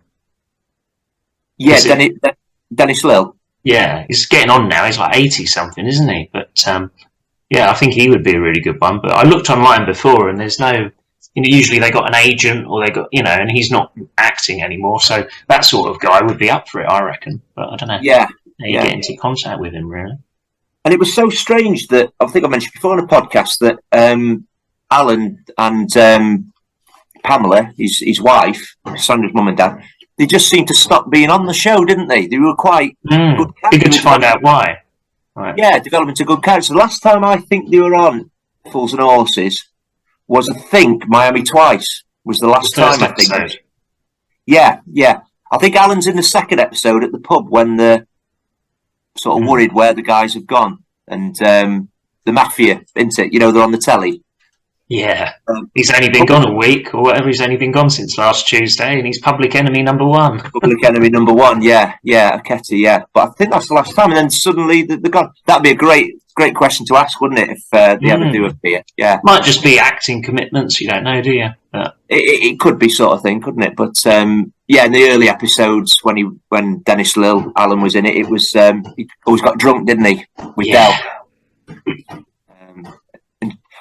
Yeah, Is it- Dennis Lill. Yeah, he's getting on now. He's like 80 something, isn't he? But yeah, I think he would be a really good one. But I looked online before, and there's no. Usually they got an agent, or they got and he's not acting anymore. So that sort of guy would be up for it, I reckon. But I don't know. Yeah, How you get into contact with him, really? and it was so strange that I think I mentioned before on a podcast that Alan and Pamela, his wife, Sandra's mum and dad, they just seemed to stop being on the show, didn't they? They were quite good. Be good to find out why. Right. Yeah, developing a good character. The last time I think they were on Fools and Horses was, I think, Miami Twice was the last time. I think. Episode. Yeah. I think Alan's in the second episode at the pub when they're sort of worried where the guys have gone, and the mafia, isn't it? They're on the telly. Yeah, he's only been gone a week or whatever. He's only been gone since last Tuesday, and he's public enemy number one. Public enemy number one. Yeah, Aketi. Yeah, but I think that's the last time, and then suddenly they're gone. That'd be a great question to ask, wouldn't it? If they ever do appear. Yeah, might just be acting commitments. You don't know, do you? But it could be sort of thing, couldn't it? But yeah, in the early episodes when Dennis Lill, Alan was in it, it was he always got drunk, didn't he? With Del.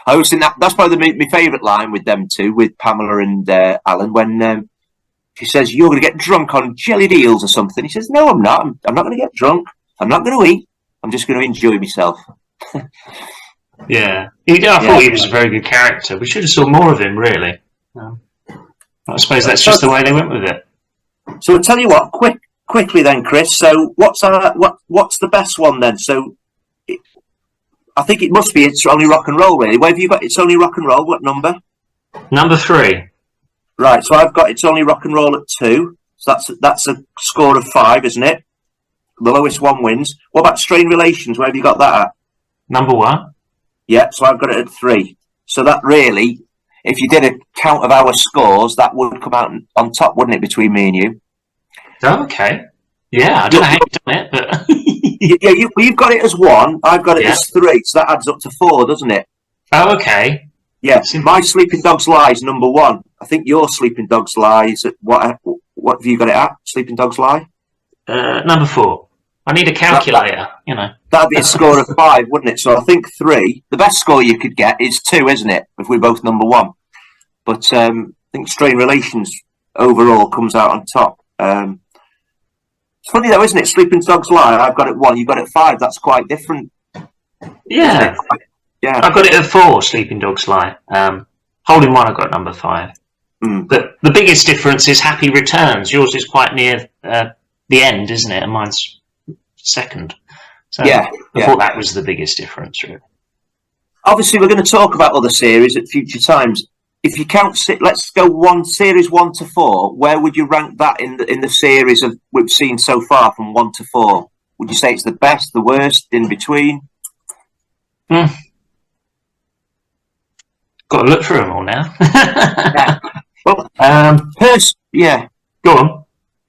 I always think that's probably my favourite line with them two, with Pamela and Alan, when she says, "You're going to get drunk on jellied eels or something." He says, "No, I'm not. I'm not going to get drunk. I'm not going to eat. I'm just going to enjoy myself." Yeah, I thought he was a very good character. We should have saw more of him, really. I suppose that's just the way they went with it. So I'll tell you what, quickly then, Chris. So what's the best one then? So I think it must be It's Only Rock and Roll, really. Where have you got It's Only Rock and Roll? What number? Number 3. Right, so I've got It's Only Rock and Roll at 2. So that's a score of 5, isn't it? The lowest one wins. What about Strained Relations? Where have you got that at? Number 1. Yeah, so I've got it at 3. So that really, if you did a count of our scores, that would come out on top, wouldn't it, between me and you? Oh, okay. Yeah, I don't know how you've done it, but... Yeah, you've got it as 1. I've got it as 3. So that adds up to 4, doesn't it? Oh, okay. Yeah, my Sleeping Dogs Lie is number 1. I think your Sleeping Dogs Lie is at what have you got it at? Sleeping Dogs Lie? Number 4. I need a calculator, That'd be a score of 5, wouldn't it? So I think 3. The best score you could get is 2, isn't it? If we're both number 1. But I think Strained Relations overall comes out on top. It's funny though, isn't it? Sleeping Dogs Lie, I've got it 1, you've got it 5. That's quite different. Yeah. Yeah. I've got it at 4, Sleeping Dogs Lie. Holding 1, I've got number 5. But the biggest difference is Happy Returns. Yours is quite near the end, isn't it? And mine's second. So I thought that was the biggest difference, really. Obviously, we're going to talk about other series at future times. If you count, let's go series 1 to 4. Where would you rank that in the series of we've seen so far from 1 to 4? Would you say it's the best, the worst, in between? Got to look through them all now. Yeah. Well, Go on.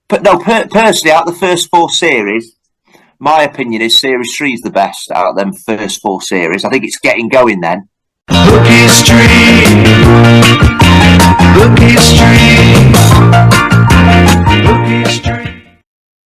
But no, personally, out of the first 4 series, my opinion is Series 3 is the best out of them first 4 series. I think it's getting going then. Cookie Street.